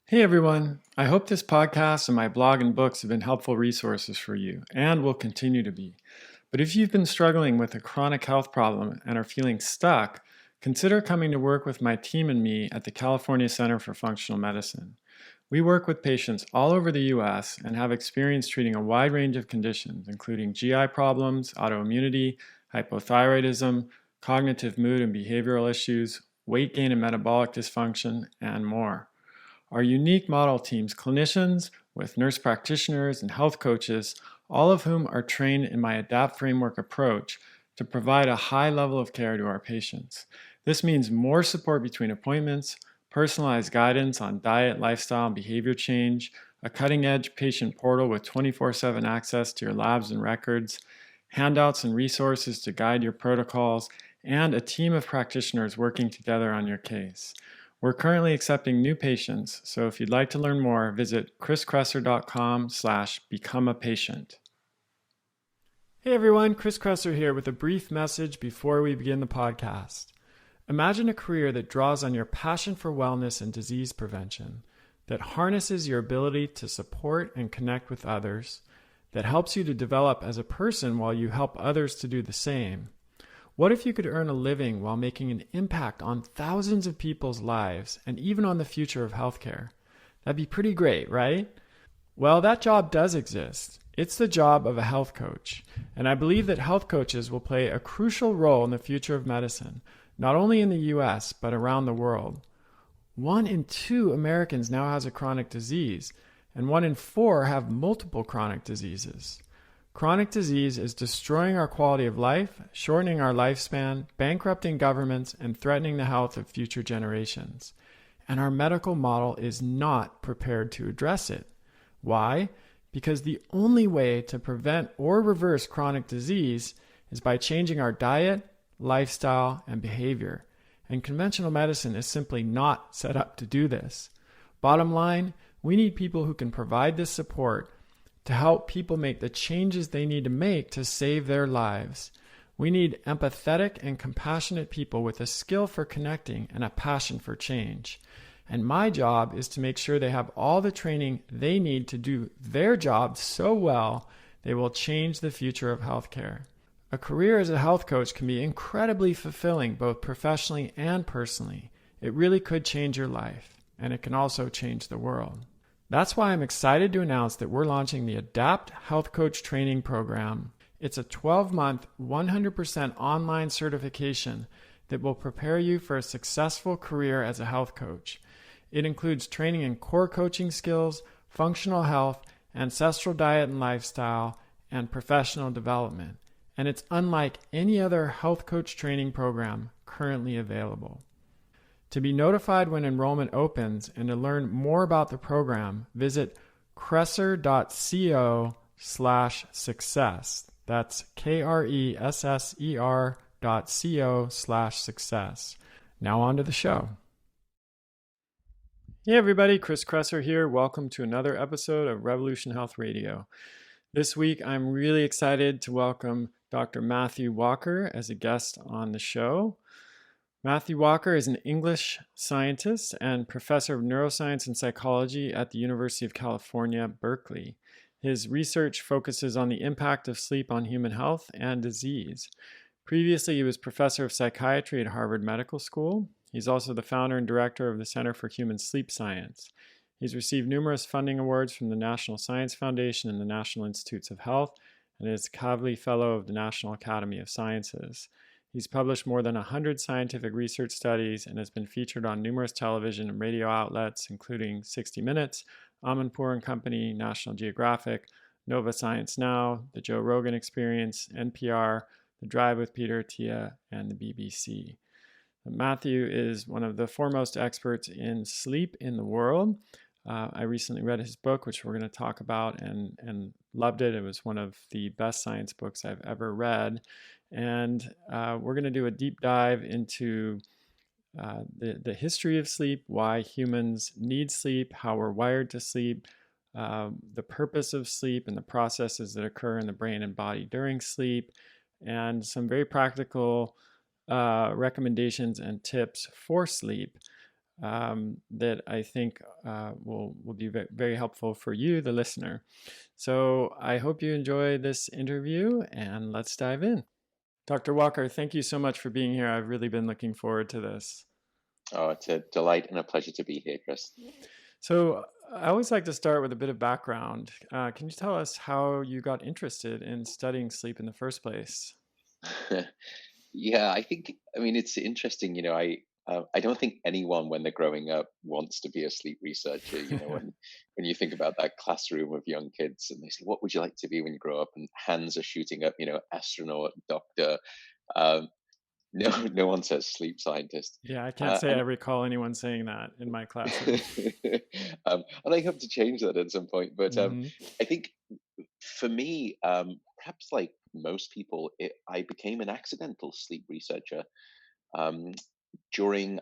Hey everyone, I hope this podcast and my blog and books have been helpful resources for you and will continue to be. But if you've been struggling with a chronic health problem and are feeling stuck, consider coming to work with my team and me at the California Center for Functional Medicine. We work with patients all over the US and have experience treating a wide range of conditions, including GI problems, autoimmunity, hypothyroidism, cognitive mood and behavioral issues, weight gain and metabolic dysfunction, and more. Our unique model teams clinicians with nurse practitioners and health coaches, all of whom are trained in my ADAPT framework approach to provide a high level of care to our patients. This means more support between appointments, personalized guidance on diet, lifestyle, and behavior change, a cutting-edge patient portal with 24/7 access to your labs and records, handouts and resources to guide your protocols, and a team of practitioners working together on your case. We're currently accepting new patients, so if you'd like to learn more, visit chriskresser.com/becomeapatient. Hey everyone, Chris Kresser here with a brief message before we begin the podcast. Imagine a career that draws on your passion for wellness and disease prevention, that harnesses your ability to support and connect with others, that helps you to develop as a person while you help others to do the same. What if you could earn a living while making an impact on thousands of people's lives and even on the future of healthcare? That'd be pretty great, right? Well, that job does exist. It's the job of a health coach. And I believe that health coaches will play a crucial role in the future of medicine, not only in the US, but around the world. 1 in 2 Americans now has a chronic disease, and 1 in 4 have multiple chronic diseases. Chronic disease is destroying our quality of life, shortening our lifespan, bankrupting governments, and threatening the health of future generations. And our medical model is not prepared to address it. Why? Because the only way to prevent or reverse chronic disease is by changing our diet, lifestyle, and behavior. And conventional medicine is simply not set up to do this. Bottom line, we need people who can provide this support to help people make the changes they need to make to save their lives. We need empathetic and compassionate people with a skill for connecting and a passion for change. And my job is to make sure they have all the training they need to do their job so well they will change the future of healthcare. A career as a health coach can be incredibly fulfilling both professionally and personally. It really could change your life, and it can also change the world. That's why I'm excited to announce that we're launching the ADAPT Health Coach Training Program. It's a 12-month, 100% online certification that will prepare you for a successful career as a health coach. It includes training in core coaching skills, functional health, ancestral diet and lifestyle, and professional development. And it's unlike any other health coach training program currently available. To be notified when enrollment opens and to learn more about the program, visit kresser.co/success. That's KRESSER.co/success. Now on to the show. Hey everybody, Chris Kresser here. Welcome to another episode of Revolution Health Radio. This week, I'm really excited to welcome Dr. Matthew Walker as a guest on the show. Matthew Walker is an English scientist and professor of neuroscience and psychology at the University of California, Berkeley. His research focuses on the impact of sleep on human health and disease. Previously, he was professor of psychiatry at Harvard Medical School. He's also the founder and director of the Center for Human Sleep Science. He's received numerous funding awards from the National Science Foundation and the National Institutes of Health, and is Kavli Fellow of the National Academy of Sciences. He's published more than 100 scientific research studies and has been featured on numerous television and radio outlets, including 60 Minutes, Amanpour and Company, National Geographic, Nova Science Now, The Joe Rogan Experience, NPR, The Drive with Peter Attia, and the BBC. Matthew is one of the foremost experts in sleep in the world. I recently read his book, which we're going to talk about, and loved it. It was one of the best science books I've ever read. And we're going to do a deep dive into the history of sleep, why humans need sleep, how we're wired to sleep, the purpose of sleep and the processes that occur in the brain and body during sleep, and some very practical recommendations and tips for sleep. that I think will be very helpful for you, the listener. So I hope you enjoy this interview, and let's dive in. Dr. Walker, thank you so much for being here. I've really been looking forward to this. Oh, it's a delight and a pleasure to be here, Chris. So I always like to start with a bit of background. Can you tell us how you got interested in studying sleep in the first place? Yeah, I mean, it's interesting. I don't think anyone when they're growing up wants to be a sleep researcher. When you think about that classroom of young kids and they say, "What would you like to be when you grow up?" and hands are shooting up, astronaut, doctor. Um, no, no one says sleep scientist. Yeah, I can't say I And recall anyone saying that in my classroom. and I hope to change that at some point. But Hmm. I think for me, perhaps like most people, I became an accidental sleep researcher. Um,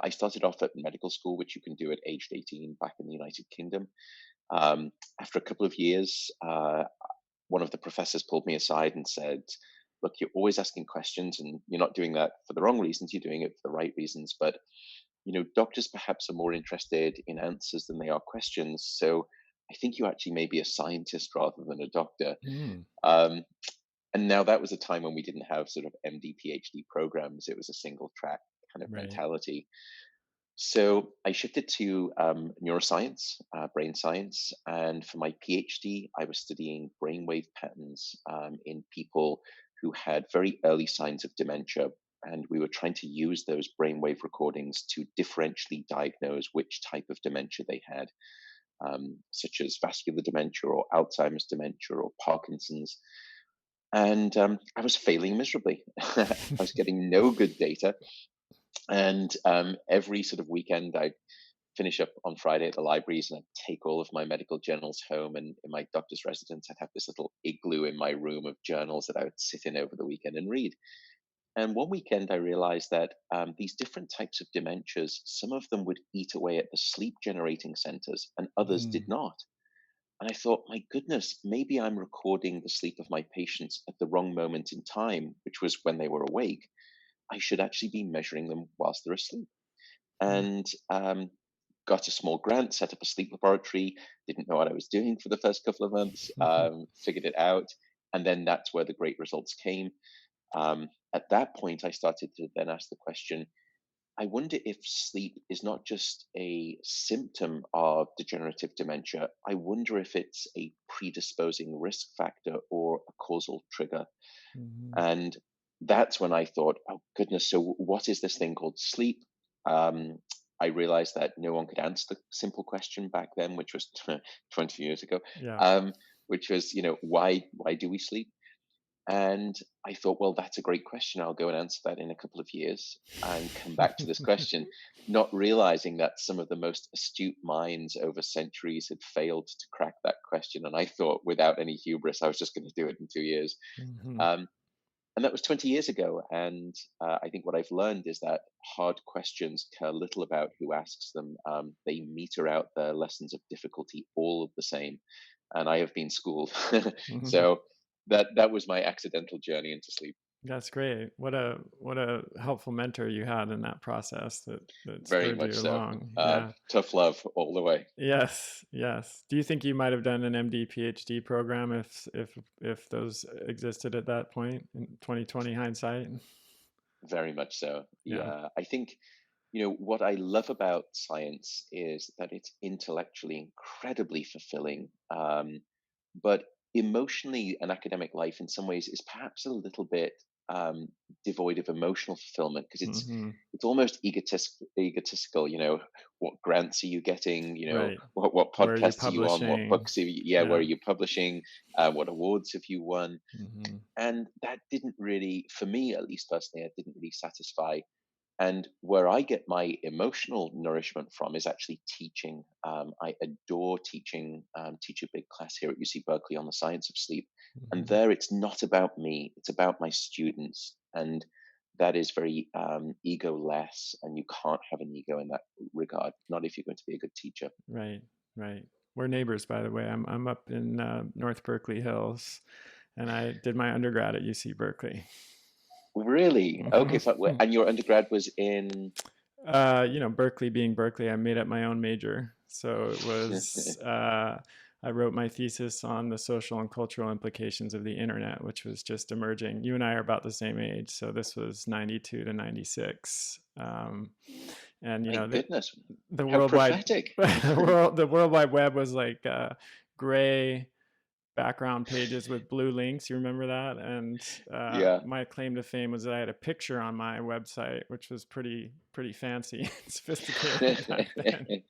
I started off at medical school, which you can do at age 18 back in the United Kingdom. After a couple of years, one of the professors pulled me aside and said, "Look, you're always asking questions, and you're not doing that for the wrong reasons. You're doing it for the right reasons. But doctors perhaps are more interested in answers than they are questions. So I think you actually may be a scientist rather than a doctor." Mm, Um, and now that was a time when we didn't have sort of MD, PhD programs. It was a single track kind of right. mentality. So I shifted to neuroscience, brain science, and for my PhD, I was studying brainwave patterns in people who had very early signs of dementia, and we were trying to use those brainwave recordings to differentially diagnose which type of dementia they had, such as vascular dementia or Alzheimer's dementia or Parkinson's. And I was failing miserably. I was getting no good data, and every sort of weekend, I'd finish up on Friday at the libraries and I'd take all of my medical journals home. And in my doctor's residence, I'd have this little igloo in my room of journals that I would sit in over the weekend and read. And one weekend, I realized that these different types of dementias, some of them would eat away at the sleep generating centers and others did Mm, not. And I thought, my goodness, maybe I'm recording the sleep of my patients at the wrong moment in time, which was when they were awake. I should actually be measuring them whilst they're asleep. mm, And got a small grant, set up a sleep laboratory, didn't know what I was doing for the first couple of months, figured it out. And then that's where the great results came. At that point, I started to then ask the question, I wonder if sleep is not just a symptom of degenerative dementia. I wonder if it's a predisposing risk factor or a causal trigger. mhm. And that's when I thought, oh goodness, so what is this thing called sleep? Um, I realized that no one could answer the simple question back then, which was 20 years ago, Yeah. um, which was, why do we sleep? And I thought, well, that's a great question. I'll go and answer that in a couple of years and come back to this question, not realizing that some of the most astute minds over centuries had failed to crack that question. And I thought, without any hubris, I was just going to do it in 2 years. Mhm. Um, and that was 20 years ago. And I think what I've learned is that hard questions care little about who asks them. They meter out the lessons of difficulty all of the same. And I have been schooled. Mhm. So that was my accidental journey into sleep. That's great. What a helpful mentor you had in that process that Very spurred much you so. along. Yeah. Tough love all the way. Yes, yes. Do you think you might have done an MD PhD program if those existed at that point in 2020 hindsight? Very much so. Yeah. Yeah. I think, what I love about science is that it's intellectually incredibly fulfilling. But emotionally, an academic life in some ways is perhaps a little bit um, devoid of emotional fulfillment because it's Mhm. it's almost egotistical. What grants are you getting? Right. What Where are you podcasts are you on? What publishing? books? Yeah, where Yeah. are you publishing? What awards have you won? Mhm. And that didn't really, for me at least personally, it didn't really satisfy. And where I get my emotional nourishment from is actually teaching. I adore teaching, teach a big class here at UC Berkeley on the science of sleep. And Mhm. there it's not about me, it's about my students. And that is very ego less. And you can't have an ego in that regard, not if you're going to be a good teacher. Right. Right. We're neighbors, by the way. I'm up in North Berkeley Hills, and I did my undergrad at UC Berkeley. Really? Okay. Mhm. So, and your undergrad was in? Berkeley being Berkeley, I made up my own major. So it was, I wrote my thesis on the social and cultural implications of the internet, which was just emerging. You and I are about the same age. So this was 92 to 96. And, My goodness, the how worldwide, prophetic. the World Wide Web was like gray background pages with blue links. You remember that? And Yeah. my claim to fame was that I had a picture on my website, which was pretty fancy and sophisticated back then.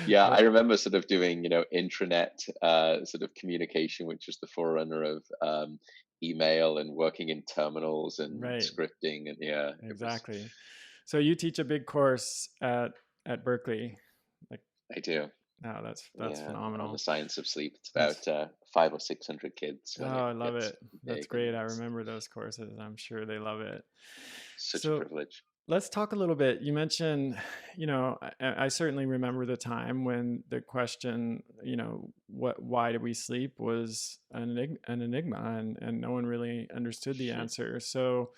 Yeah, I But remember sort of doing, intranet sort of communication, which was the forerunner of email and working in terminals and right, scripting. And yeah, it was, exactly. So you teach a big course at Berkeley, like I do. oh, that's Yeah, on the phenomenal. science of sleep. It's That's about 500 or 600 kids oh, when it I love gets it. That's big, and great. I it's remember those courses. I'm sure they love it. such a So privilege. let's talk a little bit. You mentioned, I certainly remember the time when the question, why do we sleep was an enigma, and no one really understood the answer. So,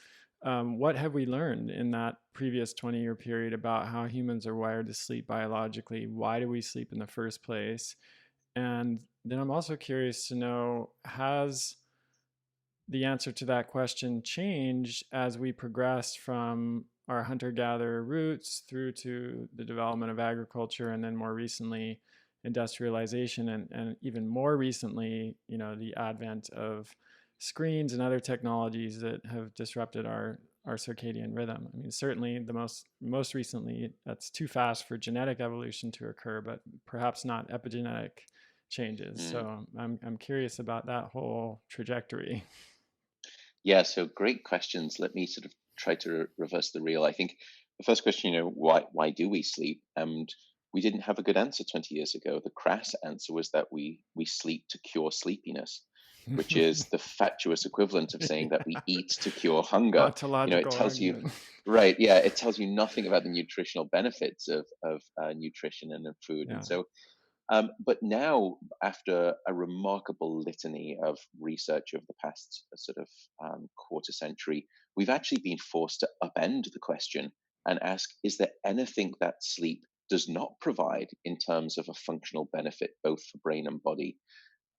what have we learned in that previous 20-year period about how humans are wired to sleep biologically? Why do we sleep in the first place? And then I'm also curious to know, has the answer to that question changed as we progressed from our hunter-gatherer roots through to the development of agriculture, and then more recently industrialization, and even more recently, the advent of screens and other technologies that have disrupted our circadian rhythm. I mean, certainly the most recently, that's too fast for genetic evolution to occur, but perhaps not epigenetic changes. Mm. So I'm curious about that whole trajectory. Yeah, so great questions. Let me sort of try to reverse the reel. I think the first question, why do we sleep? And we didn't have a good answer 20 years ago. The crass answer was that we sleep to cure sleepiness, which is the fatuous equivalent of saying that we Yeah. eat to cure hunger. It Ontological tells you, argument. right? Yeah, it tells you nothing about the nutritional benefits of nutrition and of food. And Yeah. so but now, after a remarkable litany of research over the past sort of quarter century, we've actually been forced to upend the question and ask, is there anything that sleep does not provide in terms of a functional benefit, both for brain and body?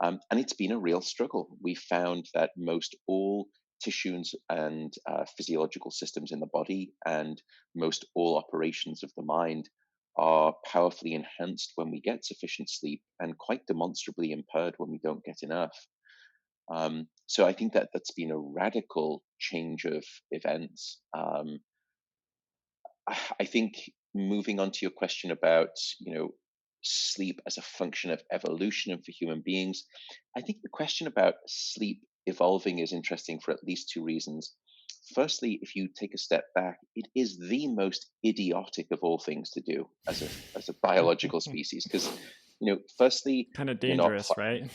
And it's been a real struggle. We found that most all tissues and physiological systems in the body and most all operations of the mind are powerfully enhanced when we get sufficient sleep and quite demonstrably impaired when we don't get enough. So I think that that's been a radical change of events. I think moving on to your question about, sleep as a function of evolution and for human beings, I think the question about sleep evolving is interesting for at least two reasons. Firstly, if you take a step back, it is the most idiotic of all things to do as a biological species because, firstly, Kind of you're not dangerous, right?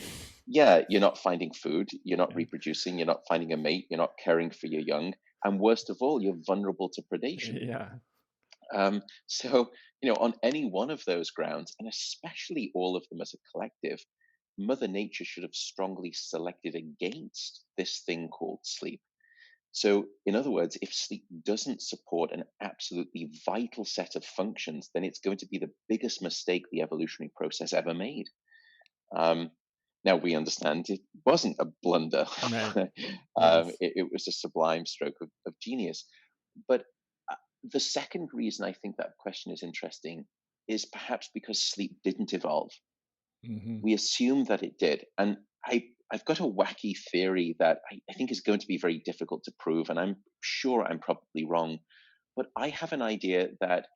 yeah, you're not finding food, you're not Yeah. reproducing, you're not finding a mate, you're not caring for your young, and worst of all, you're vulnerable to predation. Yeah. So, on any one of those grounds, and especially all of them as a collective, Mother Nature should have strongly selected against this thing called sleep. So, in other words, if sleep doesn't support an absolutely vital set of functions, then it's going to be the biggest mistake the evolutionary process ever made. Um, Now we understand it wasn't a blunder. Right. Yes. It was a sublime stroke of genius. But the second reason I think that question is interesting is perhaps because sleep didn't evolve. Hmm. We assume that it did. And I've got a wacky theory that I think is going to be very difficult to prove. And I'm sure I'm probably wrong. But I have an idea that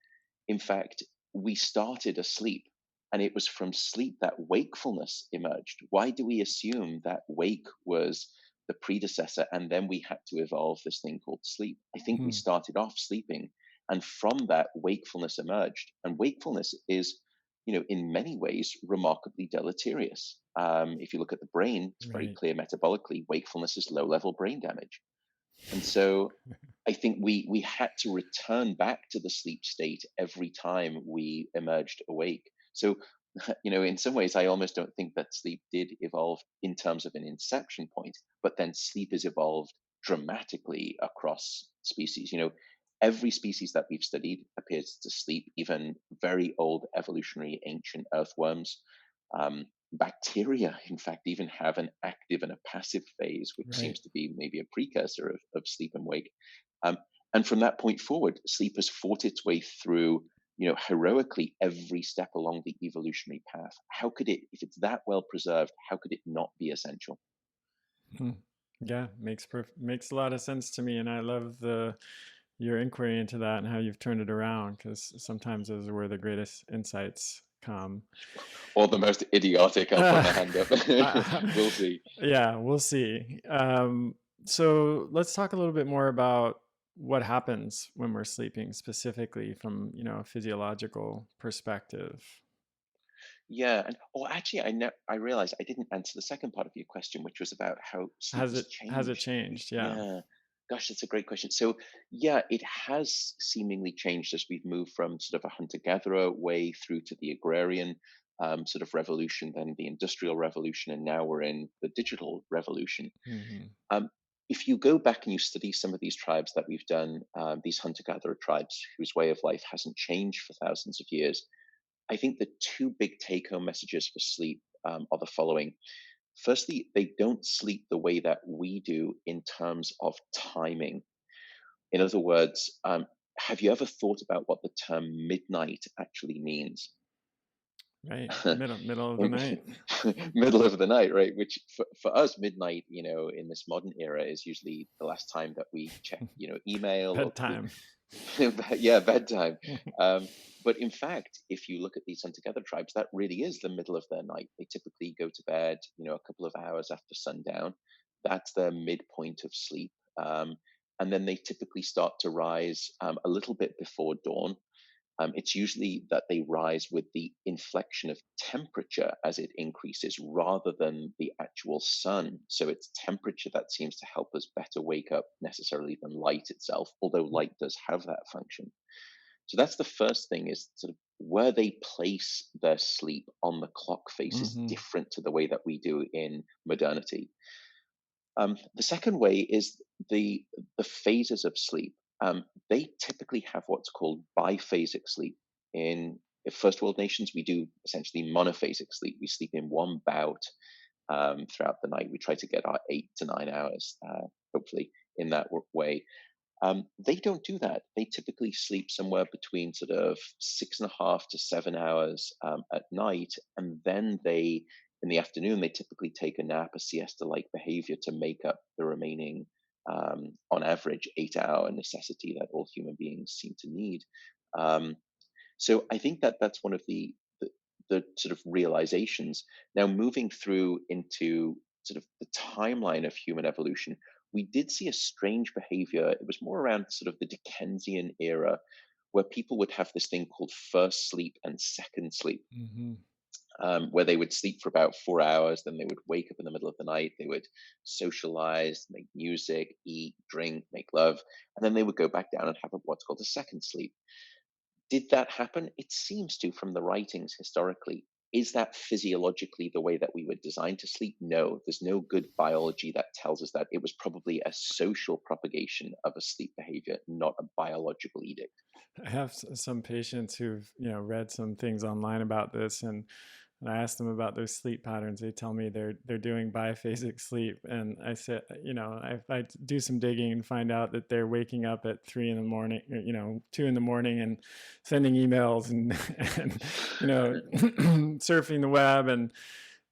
in fact, we started asleep, and it was from sleep that wakefulness emerged. Why do we assume that wake was the predecessor and then we had to evolve this thing called sleep? I think we Hmm. started off sleeping, and from that, wakefulness emerged. And wakefulness is, in many ways, remarkably deleterious. If you look at the brain, it's very Right. clear metabolically, wakefulness is low level brain damage. And so I think we had to return back to the sleep state every time we emerged awake. So, in some ways, I almost don't think that sleep did evolve in terms of an inception point, but then sleep has evolved dramatically across species. Every species that we've studied appears to sleep, even very old evolutionary ancient earthworms. Bacteria, in fact, even have an active and a passive phase, which Right. seems to be maybe a precursor of sleep and wake. Um, and from that point forward, sleep has fought its way through, heroically every step along the evolutionary path. How could it, if it's that well preserved, how could it not be essential? Hmm. Yeah, makes a lot of sense to me, and I love the your inquiry into that and how you've turned it around, because sometimes those are where the greatest insights come. Or the most idiotic, I'll put my hand up. Uh, We'll see. yeah, we'll see. So let's talk a little bit more about what happens when we're sleeping, specifically from a physiological perspective. Yeah, and actually, I realized I didn't answer the second part of your question, which was about how sleep has Has it changed. changed? Yeah. Yeah, gosh, that's a great question. So, yeah, it has seemingly changed as we've moved from sort of a hunter-gatherer way through to the agrarian sort of revolution, then the industrial revolution, and now we're in the digital revolution. Hmm. Um, if you go back and you study some of these tribes that we've done, these hunter-gatherer tribes whose way of life hasn't changed for thousands of years, I think the two big take home messages for sleep are the following. Firstly, they don't sleep the way that we do in terms of timing. In other words, have you ever thought about what the term midnight actually means? Right. Middle of the night. Middle of the night, right? Which for us, midnight, in this modern era is usually the last time that we check, email or Bedtime. yeah, bedtime. Um, but in fact, if you look at these hunter-gatherer tribes, that really is the middle of their night. They typically go to bed, a couple of hours after sundown. That's their midpoint of sleep. And then they typically start to rise a little bit before dawn. It's usually that they rise with the inflection of temperature as it increases rather than the actual sun. So it's temperature that seems to help us better wake up necessarily than light itself, although light does have that function. So that's the first thing is sort of where they place their sleep on the clock face is Hmm. different to the way that we do in modernity. The second way is the phases of sleep. They typically have what's called biphasic sleep. In first world nations, we do essentially monophasic sleep. We sleep in one bout throughout the night. We try to get our 8 to 9 hours, hopefully, in that way. They don't do that. They typically sleep somewhere between sort of 6.5 to 7 hours at night, and then in the afternoon, they typically take a nap, a siesta-like behavior to make up the remaining, on average, 8 hour necessity that all human beings seem to need. Um, so I think that that's one of the sort of realizations. Now, moving through into sort of the timeline of human evolution, we did see a strange behavior. It was more around sort of the Dickensian era, where people would have this thing called first sleep and second sleep, Hmm. where they would sleep for about 4 hours, then they would wake up in the middle of the night, they would socialize, make music, eat, drink, make love, and then they would go back down and have what's called a second sleep. Did that happen? It seems to from the writings historically. Is that physiologically the way that we were designed to sleep? No, there's no good biology that tells us that. It was probably a social propagation of a sleep behavior, not a biological edict. I have some patients who've read some things online about this, and I asked them about their sleep patterns. They tell me they're doing biphasic sleep, and I said, I do some digging and find out that they're waking up at 3 in the morning, or, 2 in the morning, and sending emails and and surfing the web, and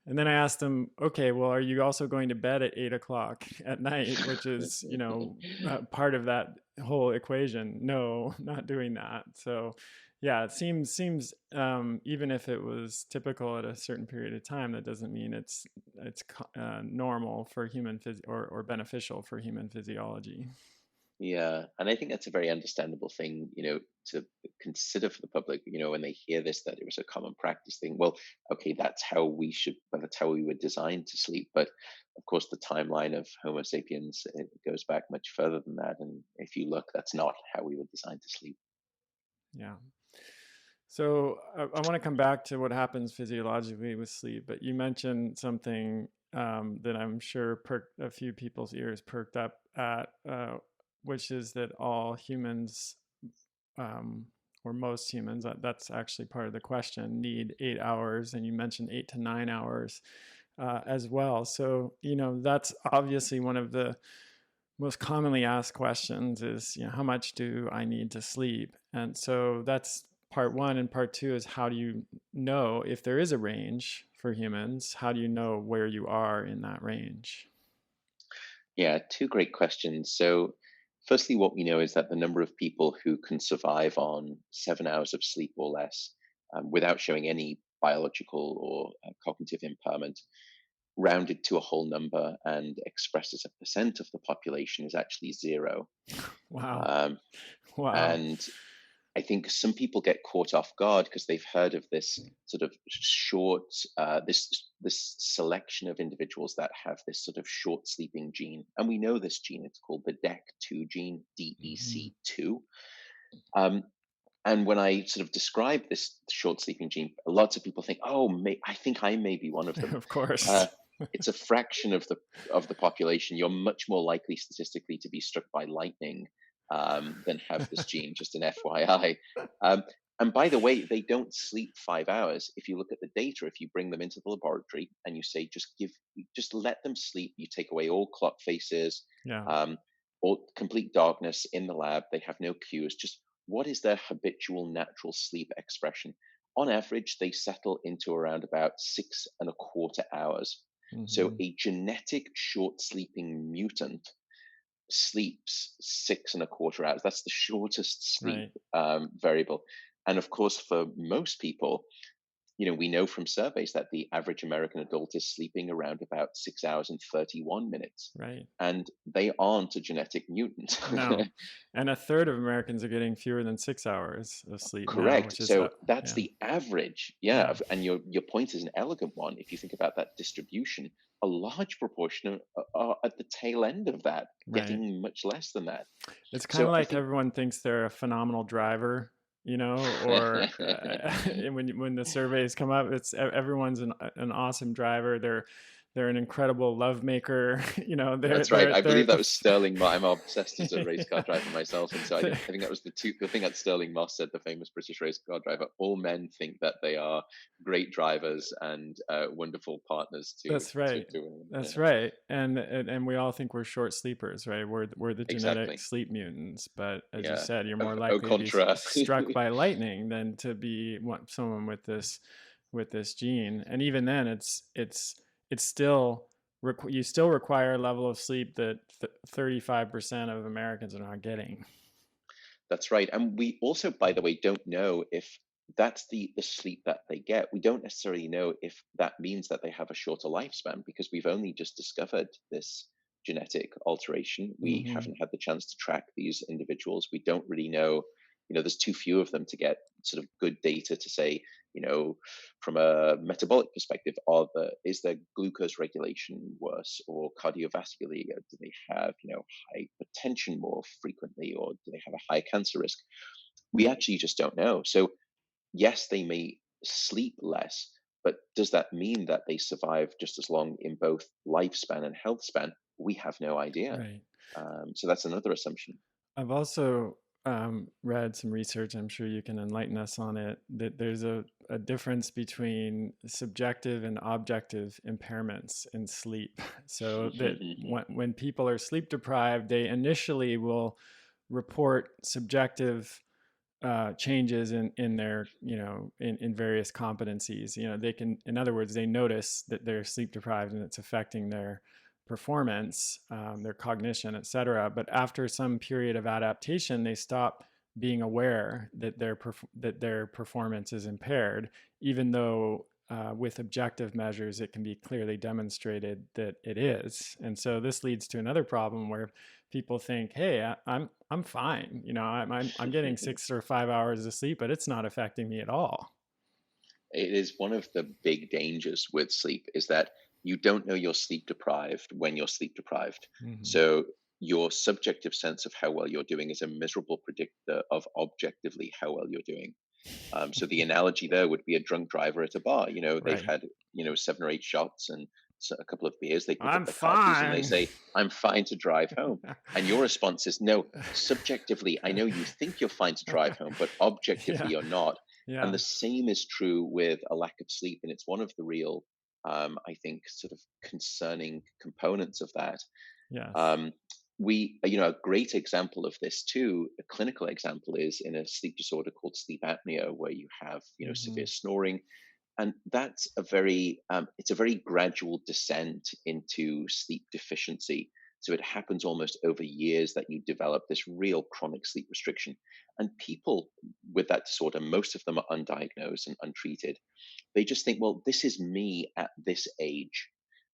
then I asked them, okay, well, are you also going to bed at 8 o'clock at night, which is, part of that whole equation? No, not doing that. So, yeah, it seems even if it was typical at a certain period of time, that doesn't mean it's normal for or beneficial for human physiology. Yeah, and I think that's a very understandable thing, to consider for the public, when they hear this, that it was a common practice thing. Well, okay, that's how we were designed to sleep. But of course, the timeline of Homo sapiens, it goes back much further than that. And if you look, that's not how we were designed to sleep. Yeah. So I want to come back to what happens physiologically with sleep, but you mentioned something that I'm sure perked a few people's ears perked up at, which is that all humans or most humans, that's actually part of the question, need 8 hours. And you mentioned 8 to 9 hours as well. So, that's obviously one of the most commonly asked questions is, how much do I need to sleep? And so that's part one. And part two is, how do you know if there is a range for humans? How do you know where you are in that range? Yeah, two great questions. So, firstly, what we know is that the number of people who can survive on 7 hours of sleep or less without showing any biological or cognitive impairment, rounded to a whole number and expressed as a percent of the population, is actually zero. Wow. Um, Wow. and I think some people get caught off guard because they've heard of this sort of short, this selection of individuals that have this sort of short sleeping gene, and we know this gene. It's called the DEC2 gene, Hmm. DEC2. Um, and when I sort of describe this short sleeping gene, lots of people think, "Oh, I think I may be one of them." Of course. Uh, it's a fraction of the population. You're much more likely statistically to be struck by lightning than have this gene. Just an FYI. Um, and by the way, they don't sleep 5 hours. If you look at the data, if you bring them into the laboratory and you say, just let them sleep. You take away all clock faces, Yeah. um, all complete darkness in the lab. They have no cues. Just what is their habitual natural sleep expression? On average, they settle into around about 6.25 hours. So Hmm. a genetic short sleeping mutant sleeps 6.25 hours. That's the shortest sleep Right. variable. And of course, for most people, we know from surveys that the average American adult is sleeping around about 6 hours and 31 minutes. Right. And they aren't a genetic mutant. No. And a third of Americans are getting fewer than 6 hours of sleep now, Correct. which is, So that's yeah. the average. Yeah. Yeah. And your point is an elegant one. If you think about that distribution, a large proportion are at the tail end of that, Right. getting much less than that. It's kind of So I like think, everyone thinks they're a phenomenal driver, or when the surveys come up, it's everyone's an awesome driver. They're an incredible love maker. that's right. I They're believe at that the was Sterling Moss. I'm obsessed as a race car driver myself, and so the- I think that was the thing that Sterling Moss said, the famous British race car driver. All men think that they are great drivers and wonderful partners That's right. to women. That's Yeah, right. And we all think we're short sleepers, right? We're the genetic exactly. sleep mutants, but as you Yeah. said, you're more Au likely to be contra. struck by lightning than to be someone with this gene. And even then, it's still you still require a level of sleep that 35% of Americans are not getting. That's right. And we also, by the way, don't know if that's the sleep that they get. We don't necessarily know if that means that they have a shorter lifespan because we've only just discovered this genetic alteration. We Hmm. haven't had the chance to track these individuals. We don't really know, there's too few of them to get sort of good data to say, from a metabolic perspective, is their glucose regulation worse or cardiovascularly? Do they have, hypertension more frequently, or do they have a high cancer risk? We actually just don't know. So, yes, they may sleep less, but does that mean that they survive just as long in both lifespan and health span? We have no idea. Right. So that's another assumption. I've also read some research, I'm sure you can enlighten us on it, that there's a difference between subjective and objective impairments in sleep. So that when people are sleep deprived, they initially will report subjective changes in their, in various competencies. They can, in other words, they notice that they're sleep deprived and it's affecting their performance, their cognition, et cetera. But after some period of adaptation, they stop being aware that their performance is impaired, even though with objective measures it can be clearly demonstrated that it is. And so this leads to another problem where people think, "Hey, I'm fine. I'm getting 6 or 5 hours of sleep, but it's not affecting me at all." It is one of the big dangers with sleep is that you don't know you're sleep deprived when you're sleep deprived. Hmm. So your subjective sense of how well you're doing is a miserable predictor of objectively how well you're doing. So the analogy there would be a drunk driver at a bar. They've Right. had 7 or 8 shots, and a couple of beers, they pick up I'm their car keys and they fine. say, I'm fine to drive home. And your response is, no, subjectively, I know you think you're fine to drive home, but objectively Yeah. you're not. And Yeah. the same is true with a lack of sleep. And it's one of the real, I think, sort of concerning components of that. Yes. Um, a great example of this too, a clinical example is in a sleep disorder called sleep apnea, where you have, Hmm. severe snoring, and that's it's a very gradual descent into sleep deficiency. So it happens almost over years that you develop this real chronic sleep restriction. And people with that disorder, most of them are undiagnosed and untreated. They just think, well, this is me at this age.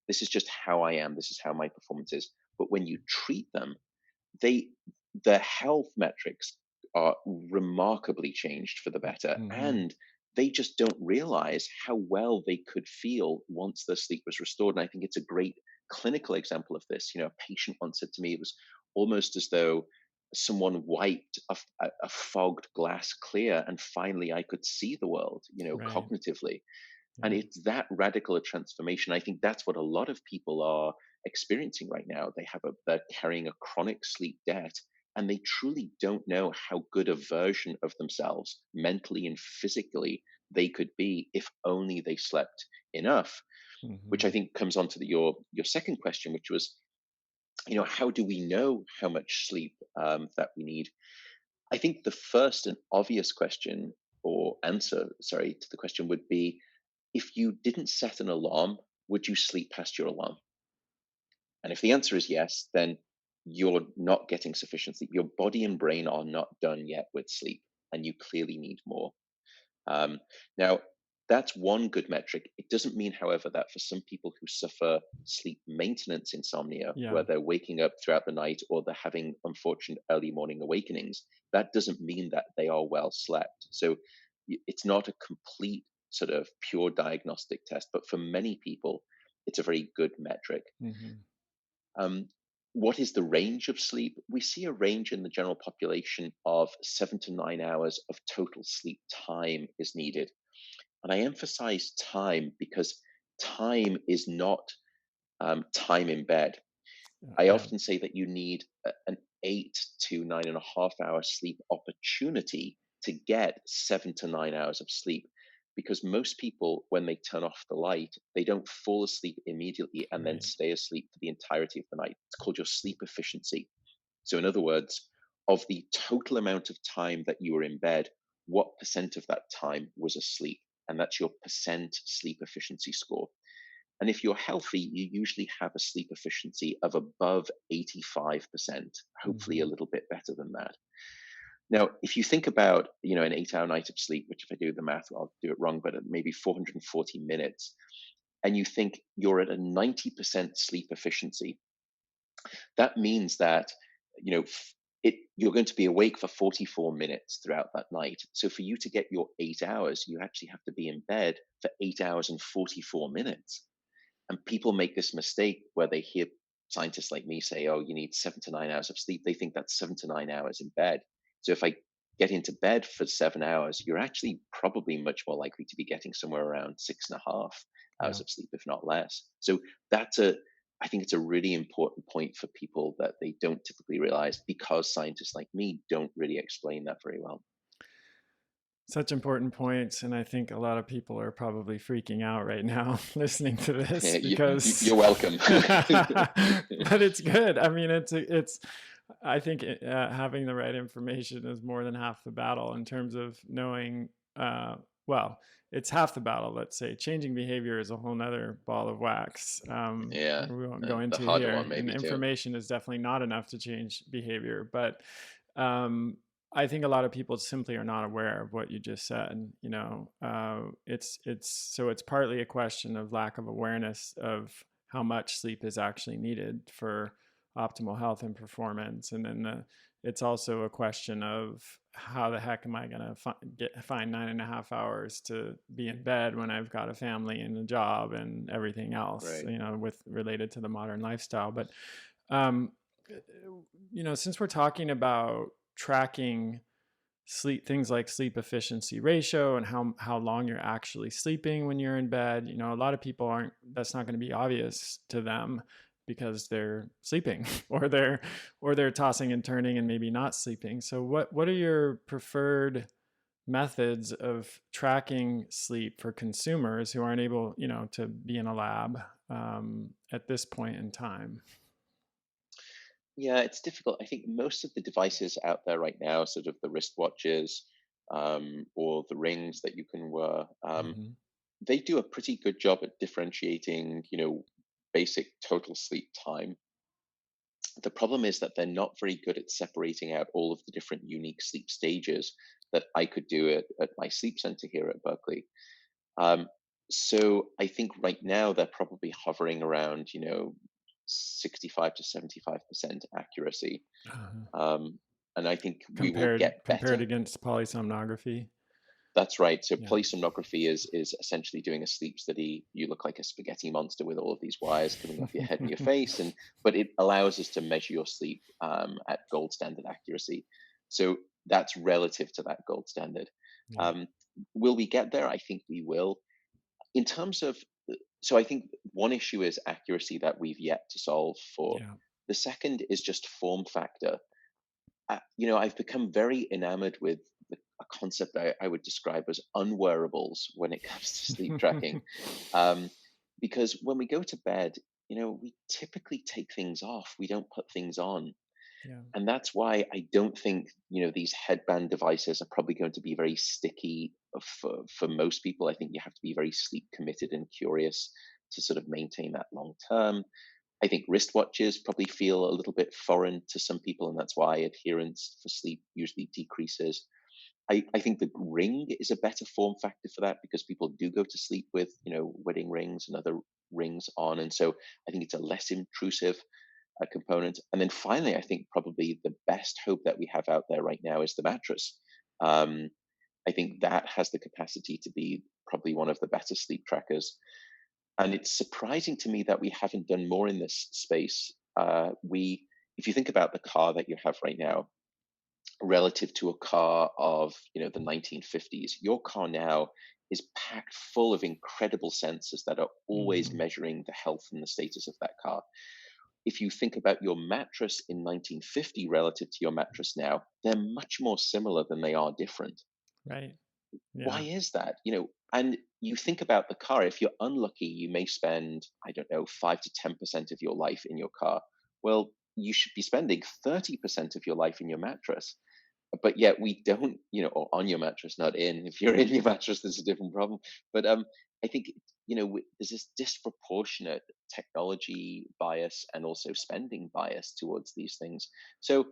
This is just how I am. This is how my performance is. But when you treat them, they the health metrics are remarkably changed for the better, Hmm. and they just don't realize how well they could feel once their sleep was restored. And I think it's a great clinical example of this. A patient once said to me, it was almost as though someone wiped a fogged glass clear, and finally I could see the world, Right. cognitively. And Yeah. it's that radical a transformation. I think that's what a lot of people are experiencing right now. They're carrying a chronic sleep debt, and they truly don't know how good a version of themselves, mentally and physically, they could be if only they slept enough. Which I Hmm. think comes on to your second question, which was, how do we know how much sleep that we need? I think the first and obvious question, or answer, sorry, to the question would be, if you didn't set an alarm, would you sleep past your alarm? And if the answer is yes, then you're not getting sufficient sleep. Your body and brain are not done yet with sleep, and you clearly need more. Um, Now, that's one good metric. It doesn't mean, however, that for some people who suffer sleep maintenance insomnia, Yeah. where they're waking up throughout the night or they're having unfortunate early morning awakenings, that doesn't mean that they are well slept. So it's not a complete sort of pure diagnostic test, but for many people, it's a very good metric. Hmm. Um, what is the range of sleep? We see a range in the general population of 7 to 9 hours of total sleep time is needed. And I emphasize time because time is not time in bed. I Yeah. often say that you need an 8 to 9.5 hour sleep opportunity to get 7 to 9 hours of sleep. Because most people, when they turn off the light, they don't fall asleep immediately and then Right. stay asleep for the entirety of the night. It's called your sleep efficiency. So, in other words, of the total amount of time that you were in bed, what percent of that time was asleep? And that's your percent sleep efficiency score. And if you're healthy, you usually have a sleep efficiency of above 85%, hopefully a Hmm. little bit better than that. Now, if you think about, an 8 hour night of sleep, which if I do the math, I'll do it wrong, but maybe 440 minutes, and you think you're at a 90% sleep efficiency, that means that, you know, you're going to be awake for 44 minutes throughout that night. So for you to get your 8 hours, you actually have to be in bed for 8 hours and 44 minutes. And people make this mistake where they hear scientists like me say, oh, you need 7 to 9 hours of sleep. They think that's 7 to 9 hours in bed. So if I get into bed for 7 hours, you're actually probably much more likely to be getting somewhere around 6.5 hours Yeah. of sleep, if not less. So I think it's a really important point for people that they don't typically realize, because scientists like me don't really explain that very well. Such important points, and I think a lot of people are probably freaking out right now listening to this because You're welcome. but it's good. I mean, it's I think having the right information is more than half the battle in terms of knowing well, it's half the battle. Let's say changing behavior is a whole nother ball of wax. Yeah, We won't go the into harder here, one and maybe too. information is definitely not enough to change behavior, but um, I think a lot of people simply are not aware of what you just said. It's partly a question of lack of awareness of how much sleep is actually needed for optimal health and performance, and then it's also a question of how the heck am I going to find 9.5 hours to be in bed when I've got a family and a job and everything else, Right. with related to the modern lifestyle. But um, since we're talking about tracking sleep things like sleep efficiency ratio and how long you're actually sleeping when you're in bed. You know, a lot of people aren't that's not going to be obvious to them because they're sleeping or they're tossing and turning and maybe not sleeping. So what are your preferred methods of tracking sleep for consumers who aren't able, you know, to be in a lab at this point in time? Yeah, it's difficult. I think most of the devices out there right now, sort of the wristwatches or the rings that you can wear, Hmm. they do a pretty good job at differentiating, basic total sleep time. The problem is that they're not very good at separating out all of the different unique sleep stages that I could do at my sleep center here at Berkeley. Um, so I think right now they're probably hovering around, 65 to 75% accuracy. uh Um, and I think we will compared get compared better. against polysomnography. That's right. So Yeah. polysomnography is essentially doing a sleep study. You look like a spaghetti monster with all of these wires coming off your head and your face, and but it allows us to measure your sleep at gold standard accuracy. So that's relative to that gold standard. Yeah. Um, will we get there? I think we will. In terms of, so I think one issue is accuracy that we've yet to solve for. Yeah. The second is just form factor. I've become very enamored with a concept I would describe as unwearables when it comes to sleep tracking. Um, because when we go to bed, we typically take things off, we don't put things on. Yeah. And that's why I don't think, these headband devices are probably going to be very sticky for most people. I think you have to be very sleep committed and curious to sort of maintain that long term. I think wristwatches probably feel a little bit foreign to some people, and that's why adherence for sleep usually decreases. I think the ring is a better form factor for that because people do go to sleep with, wedding rings and other rings on. And so I think it's a less intrusive component. And then finally, I think probably the best hope that we have out there right now is the mattress. Um, I think that has the capacity to be probably one of the better sleep trackers. And it's surprising to me that we haven't done more in this space. If you think about the car that you have right now, relative to a car of the 1950s, your car now is packed full of incredible sensors that are always Hmm. measuring the health and the status of that car. If you think about your mattress in 1950 relative to your mattress now, they're much more similar than they are different. Right. Why Yeah. is that? And you think about the car, if you're unlucky, you may spend, I don't know, 5 to 10% of your life in your car. Well, you should be spending 30% of your life in your mattress. But yet we don't, or on your mattress, not in. If you're in your mattress, there's a different problem. But I think, there's this disproportionate technology bias and also spending bias towards these things. So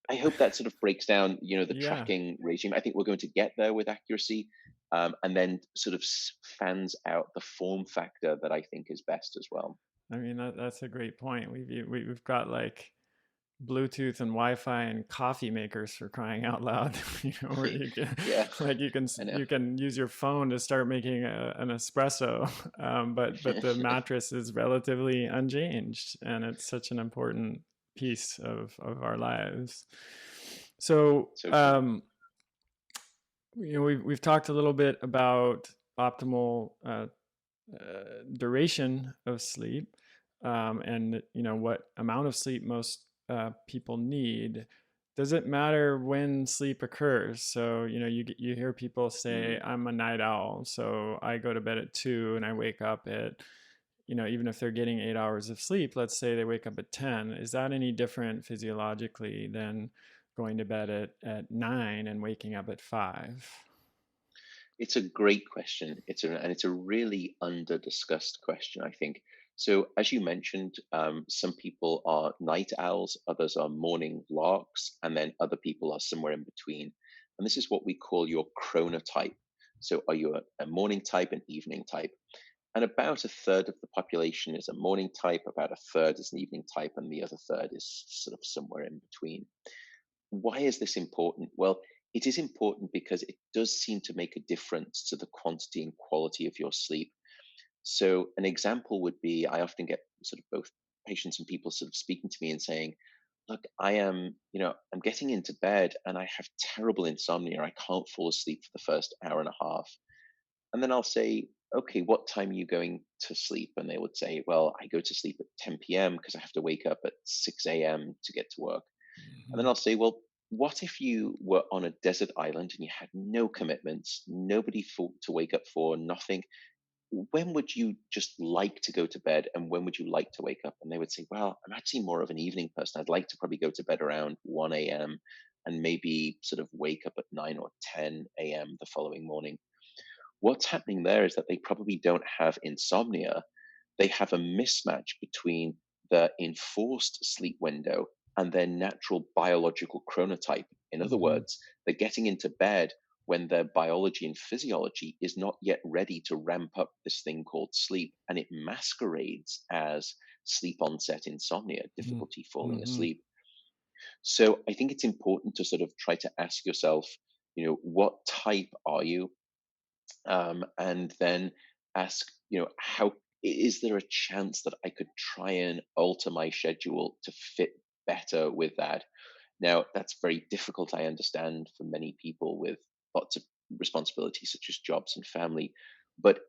I hope that sort of breaks down, the Yeah. tracking regime. I think we're going to get there with accuracy, and then sort of fans out the form factor that I think is best as well. I mean that's a great point. We've got like Bluetooth and Wi-Fi and coffee makers for crying out loud. You know, where you can Yeah, like I know. you can use your phone to start making an espresso, but the mattress is relatively unchanged, and it's such an important piece of our lives. So So true. you know, we've talked a little bit about optimal duration of sleep, and you know what amount of sleep most people need. Does it matter when sleep occurs? So you know you hear people say, Mm. I'm a night owl, so I go to bed at 2 and I wake up at, you know, even if they're getting 8 hours of sleep, let's say they wake up at 10. Is that any different physiologically than going to bed at 9 and waking up at 5? It's a great question. It's a really under discussed question, I think. So, as you mentioned, some people are night owls, others are morning larks, and then other people are somewhere in between. And this is what we call your chronotype. So, are you a morning type, an evening type? And about a third of the population is a morning type, about a third is an evening type, and the other third is sort of somewhere in between. Why is this important? Well, it is important because it does seem to make a difference to the quantity and quality of your sleep. So, an example would be I often get sort of both patients and people sort of speaking to me and saying, look, I'm getting into bed and I have terrible insomnia. I can't fall asleep for the first hour and a half. And then I'll say, okay, what time are you going to sleep? And they would say, well, I go to sleep at 10 p.m. because I have to wake up at 6 a.m. to get to work. And then Mhm. I'll say, well, what if you were on a desert island and you had no commitments, nobody to wake up for, nothing? When would you just like to go to bed and when would you like to wake up? And they would say, well, I'm actually more of an evening person. I'd like to probably go to bed around 1 a.m. and maybe sort of wake up at 9 or 10 a.m. the following morning. What's happening there is that they probably don't have insomnia. They have a mismatch between the enforced sleep window and their natural biological chronotype. In other Mhm. words, they're getting into bed when their biology and physiology is not yet ready to ramp up this thing called sleep, and it masquerades as sleep onset insomnia, Mhm. difficulty falling Mhm. asleep. So I think it's important to sort of try to ask yourself, what type are you? And then ask, how is there a chance that I could try and alter my schedule to fit better with that? Now, that's very difficult, I understand, for many people with lots of responsibilities such as jobs and family. But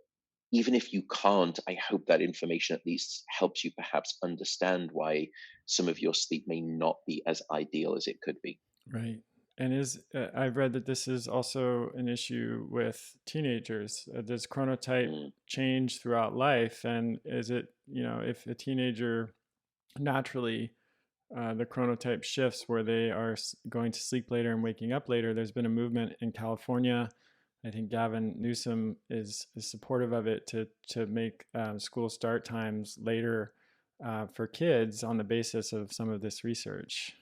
even if you can't, I hope that information at least helps you perhaps understand why some of your sleep may not be as ideal as it could be. Right. And I've read that this is also an issue with teenagers. Does chronotype Mm, change throughout life? And is it, if a teenager naturally the chronotype shifts where they are going to sleep later and waking up later? There's been a movement in California. I think Gavin Newsom is supportive of it to make school start times later for kids on the basis of some of this research.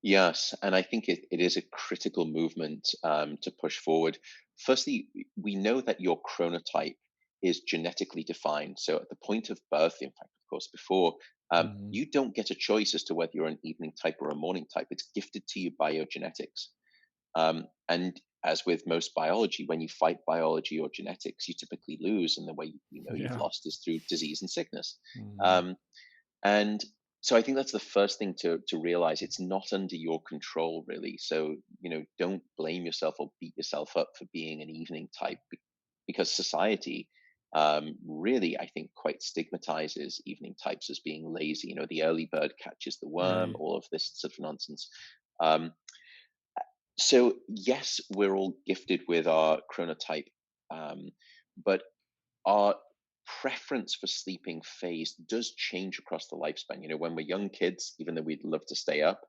yes, and I think it is a critical movement to push forward. Firstly, we know that your chronotype is genetically defined. So at the point of birth, in fact, of course, before, Hmm. you don't get a choice as to whether you're an evening type or a morning type. It's gifted to you by your genetics. And as with most biology, when you fight biology or genetics, you typically lose, and the way you've Yeah. lost is through disease and sickness. Hmm. Um, and so I think that's the first thing to realize. It's not under your control, really. So, don't blame yourself or beat yourself up for being an evening type because society really, I think, quite stigmatizes evening types as being lazy. The early bird catches the worm, Right. all of this sort of nonsense. Um, so, yes, we're all gifted with our chronotype, um, but our preference for sleeping phase does change across the lifespan. When we're young kids, even though we'd love to stay up,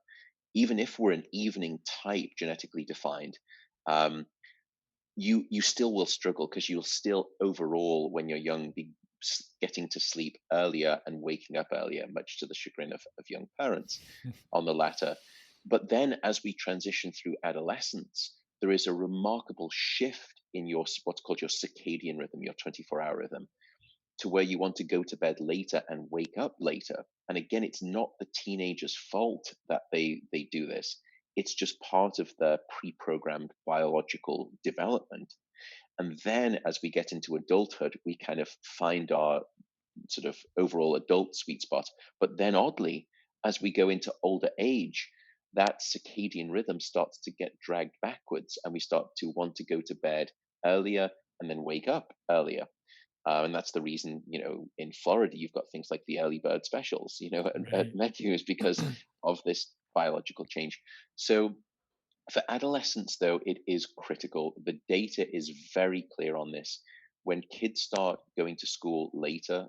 even if we're an evening type genetically defined, um, you still will struggle because you'll still overall, when you're young, be getting to sleep earlier and waking up earlier, much to the chagrin of young parents on the latter. But then as we transition through adolescence, there is a remarkable shift in your what's called your circadian rhythm, your 24-hour rhythm, to where you want to go to bed later and wake up later. And again, it's not the teenager's fault that they do this. It's just part of the pre-programmed biological development. And then as we get into adulthood, we kind of find our sort of overall adult sweet spot. But then oddly, as we go into older age, that circadian rhythm starts to get dragged backwards and we start to want to go to bed earlier and then wake up earlier. And that's the reason, in Florida, you've got things like the early bird specials, at Right. Methu is because of this biological change. So for adolescents, though, it is critical. The data is very clear on this. When kids start going to school later,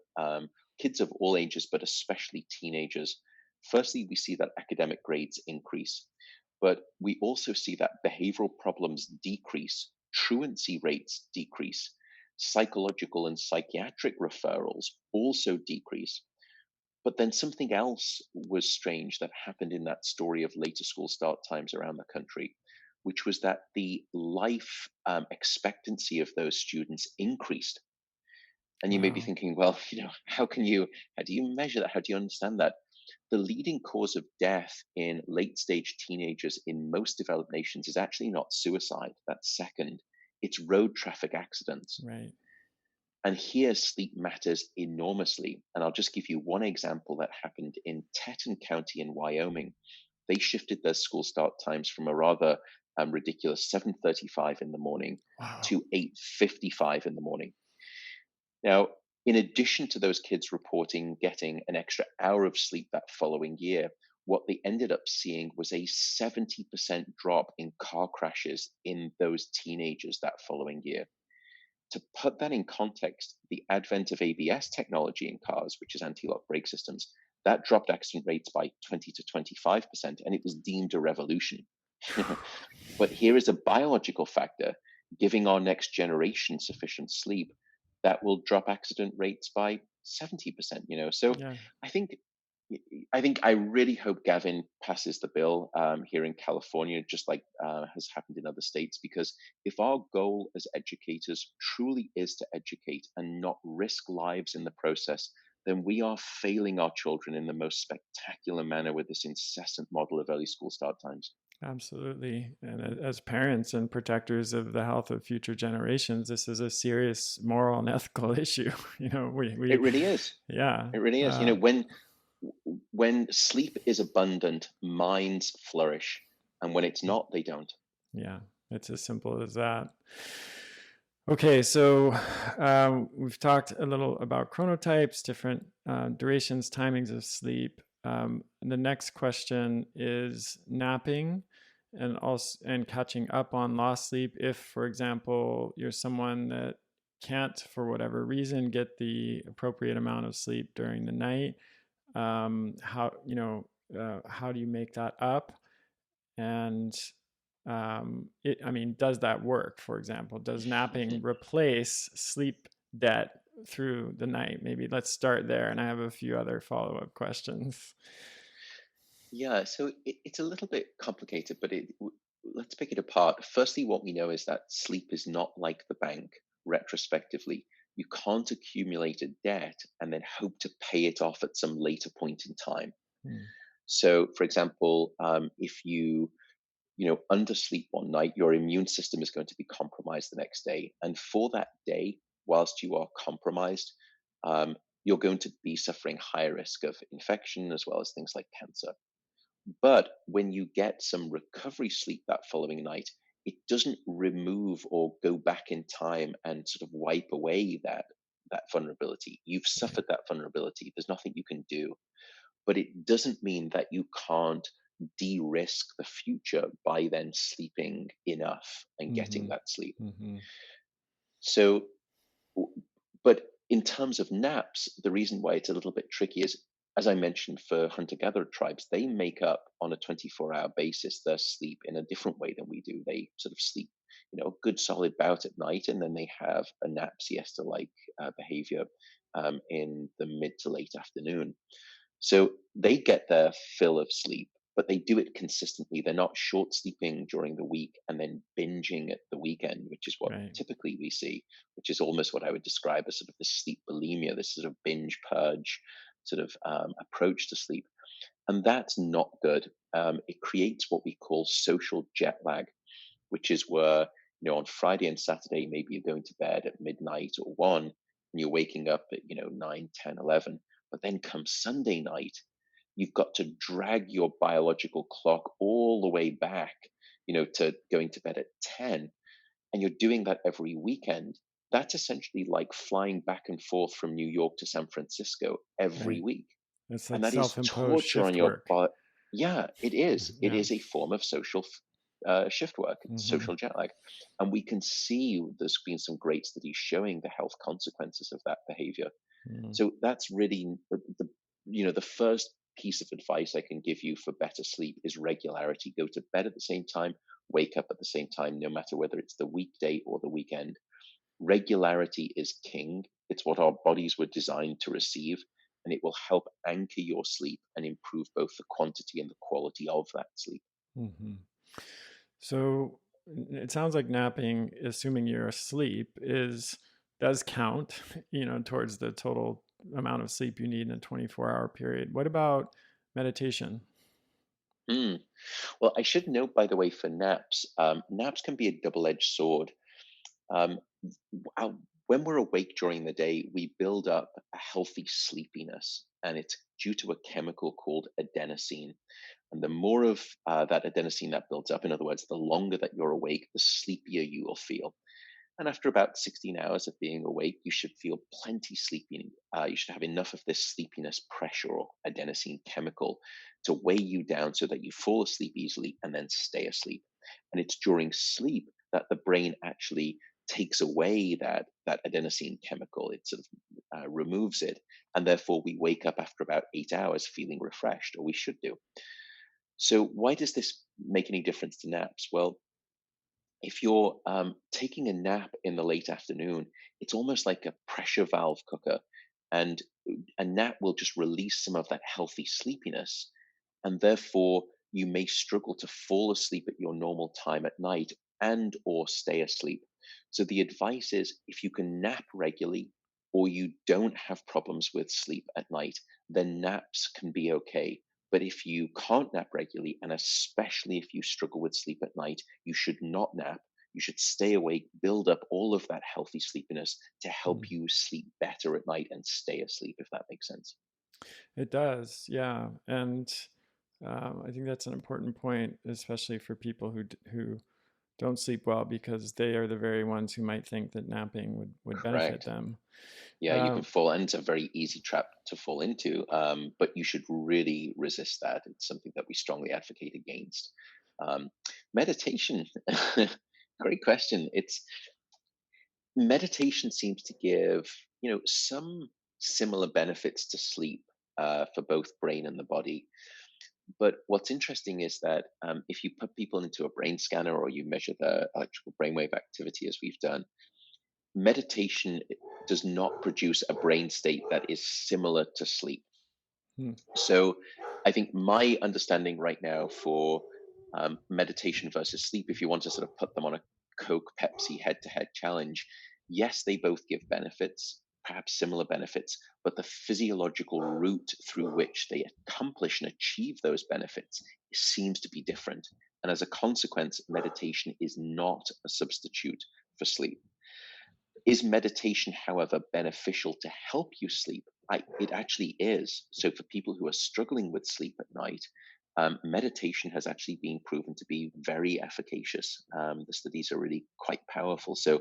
kids of all ages, but especially teenagers, firstly, we see that academic grades increase, but we also see that behavioral problems decrease, truancy rates decrease, psychological and psychiatric referrals also decrease. But then something else was strange that happened in that story of later school start times around the country, which was that the life expectancy of those students increased. And you may be Wow. thinking, well, how do you measure that? How do you understand that? The leading cause of death in late stage teenagers in most developed nations is actually not suicide. That's second. It's road traffic accidents. Right. And here, sleep matters enormously. And I'll just give you one example that happened in Teton County in Wyoming. They shifted their school start times from a rather ridiculous 7:35 in the morning Wow. to 8:55 in the morning. Now, in addition to those kids reporting getting an extra hour of sleep that following year, what they ended up seeing was a 70% drop in car crashes in those teenagers that following year. To put that in context, the advent of ABS technology in cars, which is anti-lock brake systems, that dropped accident rates by 20 to 25%, and it was deemed a revolution. But here is a biological factor giving our next generation sufficient sleep that will drop accident rates by 70%, you know. So Yeah. I think I really hope Gavin passes the bill here in California, just like has happened in other states, because if our goal as educators truly is to educate and not risk lives in the process, then we are failing our children in the most spectacular manner with this incessant model of early school start times. Absolutely. And as parents and protectors of the health of future generations, this is a serious moral and ethical issue. It really is. Yeah. It really is. You know, Uh, when sleep is abundant, minds flourish, and when it's not, they don't. yeah. It's as simple as that. Okay. So we've talked a little about chronotypes, different durations, timings of sleep. The next question is napping and catching up on lost sleep. If, for example, you're someone that can't, for whatever reason, get the appropriate amount of sleep during the night, how do you make that up? And I mean, does that work? For example, does napping replace sleep debt through the night? Maybe let's start there, and I have a few other follow-up questions. Yeah, so it's a little bit complicated, but let's pick it apart. Firstly, what we know is that sleep is not like the bank retrospectively. You can't accumulate a debt and then hope to pay it off at some later point in time. Hmm. So, for example, if you undersleep one night, your immune system is going to be compromised the next day, and for that day, whilst you are compromised, um, you're going to be suffering higher risk of infection as well as things like cancer. But when you get some recovery sleep that following night, it doesn't remove or go back in time and sort of wipe away that vulnerability. You've Right. suffered that vulnerability. There's nothing you can do. But it doesn't mean that you can't de-risk the future by then sleeping enough and getting Mm-hmm. that sleep. Mm-hmm. So but in terms of naps, the reason why it's a little bit tricky is, as I mentioned, for hunter-gatherer tribes, they make up on a 24-hour basis their sleep in a different way than we do. They sort of sleep, a good solid bout at night, and then they have a nap siesta-like behavior in the mid to late afternoon. So they get their fill of sleep, but they do it consistently. They're not short sleeping during the week and then binging at the weekend, which is what Right. typically we see, which is almost what I would describe as sort of the sleep bulimia, this sort of binge purge sort of approach to sleep. And that's not good. It creates what we call social jet lag, which is where, on Friday and Saturday, maybe you're going to bed at midnight or 1, and you're waking up at, 9, 10, 11. But then come Sunday night, you've got to drag your biological clock all the way back, to going to bed at 10. And you're doing that every weekend. That's essentially like flying back and forth from New York to San Francisco every Right. week. It's And like that is self-imposed torture on shift your work. body. Yeah, it is. It Yeah. is a form of social shift work, Mm-hmm. social jet lag. And we can see there's been some great studies showing the health consequences of that behavior. Mm-hmm. So that's really the first piece of advice I can give you for better sleep is regularity. Go to bed at the same time, wake up at the same time, no matter whether it's the weekday or the weekend. Regularity is king. It's what our bodies were designed to receive, and it will help anchor your sleep and improve both the quantity and the quality of that sleep. Mm-hmm. So it sounds like napping, assuming you're asleep, does count, towards the total amount of sleep you need in a 24-hour period. What about meditation? Mm. Well, I should note, by the way, for naps, naps can be a double edged sword. Um, When we're awake during the day, we build up a healthy sleepiness, and it's due to a chemical called adenosine. And the more of that adenosine that builds up, in other words, the longer that you're awake, the sleepier you will feel. And after about 16 hours of being awake, you should feel plenty sleepy. You should have enough of this sleepiness pressure or adenosine chemical to weigh you down so that you fall asleep easily and then stay asleep. And it's during sleep that the brain actually takes away that adenosine chemical. It sort of removes it. And therefore, we wake up after about 8 hours feeling refreshed, or we should do. So, why does this make any difference to naps? Well, if you're taking a nap in the late afternoon, it's almost like a pressure valve cooker, and a nap will just release some of that healthy sleepiness, and therefore you may struggle to fall asleep at your normal time at night and or stay asleep. So the advice is if you can nap regularly or you don't have problems with sleep at night, then naps can be okay. But if you can't nap regularly, and especially if you struggle with sleep at night, you should not nap. You should stay awake, build up all of that healthy sleepiness to help Mm. you sleep better at night and stay asleep, if that makes sense. It does, yeah. And I think that's an important point, especially for people who don't sleep well, because they are the very ones who might think that napping would benefit Correct. them. Yeah, you can Um, fall, and it's a very easy trap to fall into. But you should really resist that. It's something that we strongly advocate against. Um, Meditation, great question. It's meditation seems to give some similar benefits to sleep for both brain and the body. But what's interesting is that if you put people into a brain scanner or you measure the electrical brainwave activity, as we've done, meditation does not produce a brain state that is similar to sleep. hmm, So I think my understanding right now for meditation versus sleep, if you want to sort of put them on a Coke Pepsi head to head challenge, yes, they both give benefits, perhaps similar benefits, but the physiological route through which they accomplish and achieve those benefits seems to be different. And as a consequence, meditation is not a substitute for sleep. Is meditation, however, beneficial to help you sleep? It actually is. So, for people who are struggling with sleep at night, meditation has actually been proven to be very efficacious. The studies are really quite powerful. So,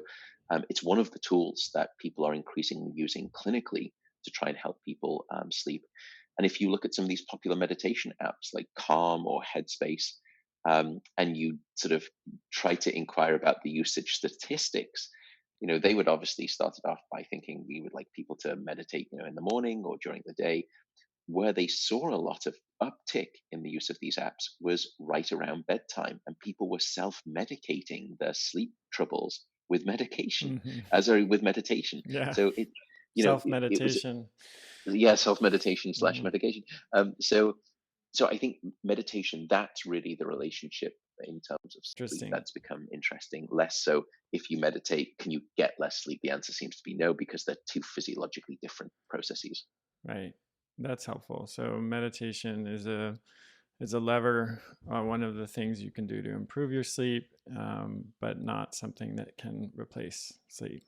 it's one of the tools that people are increasingly using clinically to try and help people sleep. And if you look at some of these popular meditation apps like Calm or Headspace, and you sort of try to inquire about the usage statistics, they would obviously start it off by thinking we would like people to meditate, in the morning or during the day. Where they saw a lot of uptick in the use of these apps was right around bedtime, and people were self-medicating their sleep troubles with medication, hmm. sorry, with meditation. Yeah, So it was, self-meditation. yeah, self-meditation slash Hmm. medication. So I think meditation, that's really the relationship in terms of sleep Interesting. that's become interesting. Less so if you meditate, can you get less sleep? The answer seems to be no, because they're two physiologically different processes. Right. That's helpful. So meditation is a lever, one of the things you can do to improve your sleep, but not something that can replace sleep.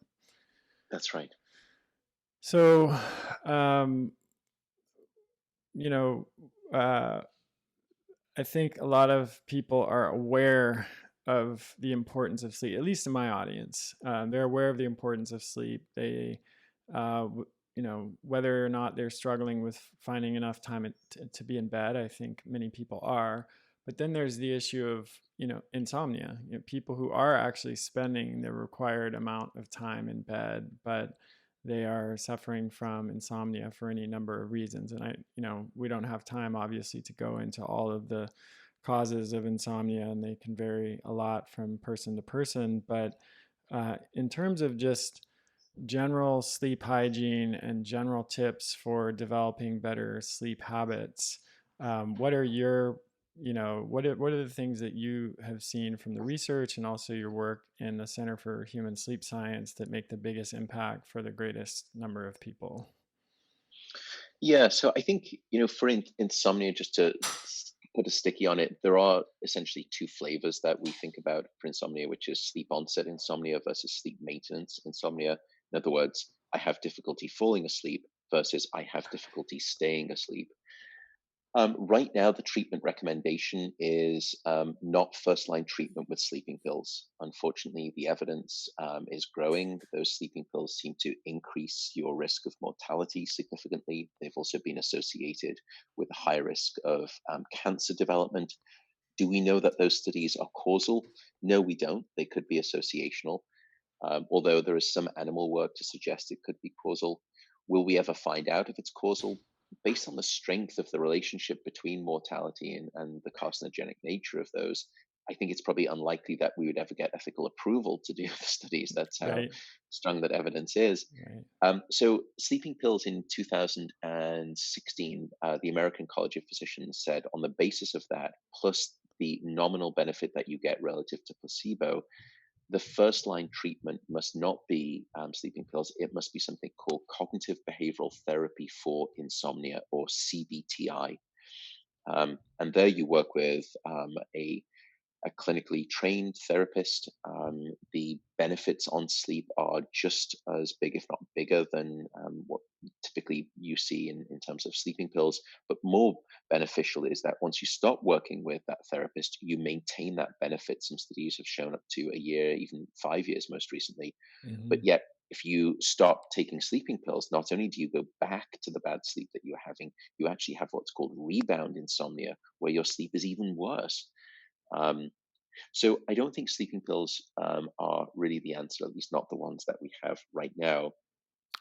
That's right. So, um, you know, uh, I think a lot of people are aware of the importance of sleep, at least in my audience. They're aware of the importance of sleep. They, whether or not they're struggling with finding enough time to be in bed, I think many people are. But then there's the issue of, insomnia. People who are actually spending the required amount of time in bed, but they are suffering from insomnia for any number of reasons. And we don't have time, obviously, to go into all of the causes of insomnia, and they can vary a lot from person to person. But in terms of just general sleep hygiene and general tips for developing better sleep habits, what are your what are the things that you have seen from the research and also your work in the Center for Human Sleep Science that make the biggest impact for the greatest number of people? Yeah, so I think, for insomnia, just to put a sticky on it, there are essentially two flavors that we think about for insomnia, which is sleep onset insomnia versus sleep maintenance insomnia. In other words, I have difficulty falling asleep versus I have difficulty staying asleep. Right now, the treatment recommendation is not first line treatment with sleeping pills. Unfortunately, the evidence is growing. Those sleeping pills seem to increase your risk of mortality significantly. They've also been associated with a high risk of cancer development. Do we know that those studies are causal? No, we don't. They could be associational, although there is some animal work to suggest it could be causal. Will we ever find out if it's causal? Based on the strength of the relationship between mortality and the carcinogenic nature of those, I think it's probably unlikely that we would ever get ethical approval to do the studies. That's how Right. strong that evidence is. Right. So, sleeping pills in 2016, the American College of Physicians said on the basis of that, plus the nominal benefit that you get relative to placebo, the first line treatment must not be sleeping pills. It must be something called cognitive behavioral therapy for insomnia, or CBTI. And there you work with a clinically trained therapist. The benefits on sleep are just as big, if not bigger, than what typically you see in terms of sleeping pills. But more beneficial is that once you stop working with that therapist, you maintain that benefit. Some studies have shown up to a year, even 5 years most recently. But Hmm. yet, if you stop taking sleeping pills, not only do you go back to the bad sleep that you're having, you actually have what's called rebound insomnia, where your sleep is even worse. Um, so I don't think sleeping pills are really the answer, at least not the ones that we have right now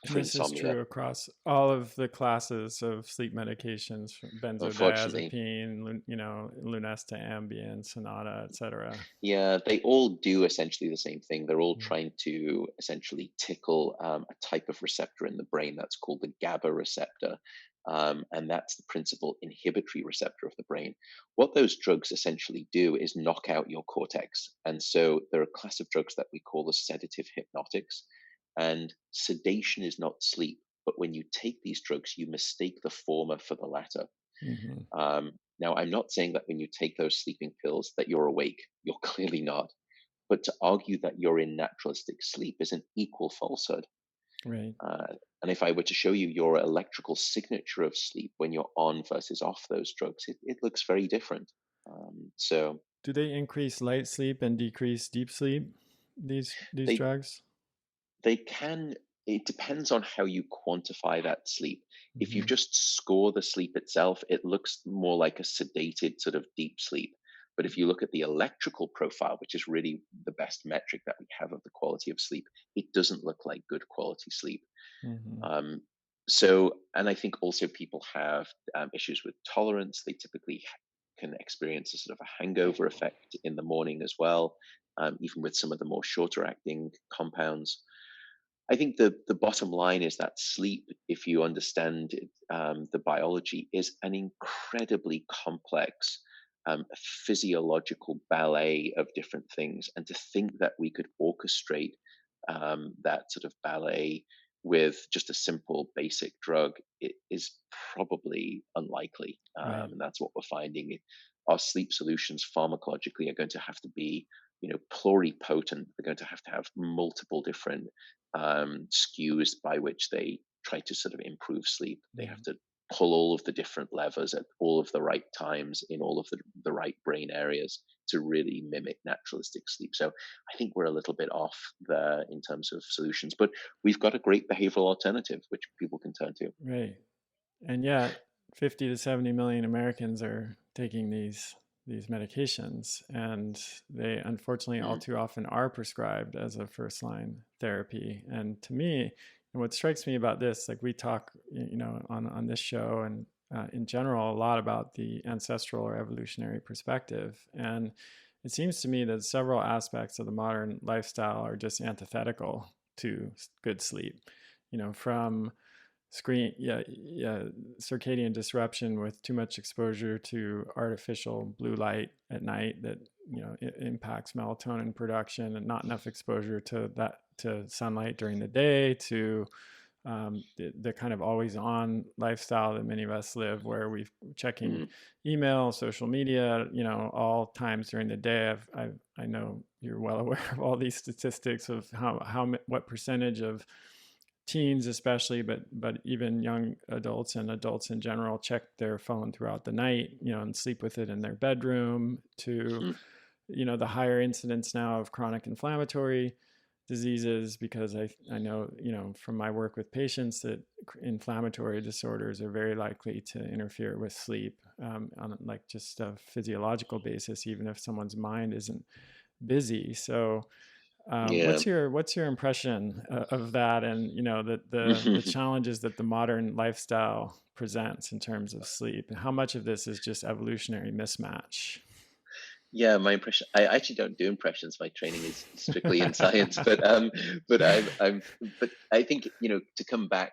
And for this is insomnia. true across all of the classes of sleep medications, from Unfortunately, benzodiazepine, Lunesta, Ambien, Sonata, etc. yeah, they all do essentially the same thing. They're all trying to essentially tickle a type of receptor in the brain that's called the GABA receptor. And that's the principal inhibitory receptor of the brain. What those drugs essentially do is knock out your cortex. And so there are a class of drugs that we call the sedative hypnotics. And sedation is not sleep. But when you take these drugs, you mistake the former for the latter. Hmm. Now, I'm not saying that when you take those sleeping pills that you're awake. You're clearly not. But to argue that you're in naturalistic sleep is an equal falsehood. Right. And if I were to show you your electrical signature of sleep when you're on versus off those drugs, it looks very different. So Do they increase light sleep and decrease deep sleep? These they drugs? they can. It depends on how you quantify that sleep. If you Hmm. just score the sleep itself, it looks more like a sedated sort of deep sleep. But if you look at the electrical profile, which is really the best metric that we have of the quality of sleep, it doesn't look like good quality sleep. Hmm. Um, so, and I think also people have issues with tolerance. They typically can experience a sort of a hangover effect in the morning as well, even with some of the more shorter acting compounds. I think the bottom line is that sleep, if you understand it, the biology, is an incredibly complex physiological ballet of different things. And to think that we could orchestrate that sort of ballet with just a simple basic drug, it is probably unlikely. Right. And that's what we're finding. Our sleep solutions pharmacologically are going to have to be, pluripotent. They're going to have multiple different skews by which they try to sort of improve sleep. They have Mhm. to pull all of the different levers at all of the right times in all of the right brain areas to really mimic naturalistic sleep. So I think we're a little bit off there in terms of solutions, but we've got a great behavioral alternative which people can turn to. Right. And yet, 50 to 70 million Americans are taking these medications, and they unfortunately all Mm, too often are prescribed as a first line therapy. And to me, and what strikes me about this, like we talk, on this show and in general, a lot about the ancestral or evolutionary perspective. And it seems to me that several aspects of the modern lifestyle are just antithetical to good sleep. From circadian disruption with too much exposure to artificial blue light at night that it impacts melatonin production, and not enough exposure to sunlight during the day, to the kind of always on lifestyle that many of us live, where we're checking mm, email, social media, all times during the day. I know you're well aware of all these statistics of what percentage of teens especially, but even young adults and adults in general check their phone throughout the night, and sleep with it in their bedroom, to Mhm. the higher incidence now of chronic inflammatory diseases, because I know, from my work with patients, that inflammatory disorders are very likely to interfere with sleep, on like just a physiological basis, even if someone's mind isn't busy. So Yeah. what's your impression of that, and the challenges that the modern lifestyle presents in terms of sleep, and how much of this is just evolutionary mismatch? Yeah, my impression. I actually don't do impressions. My training is strictly in science, but but I think to come back.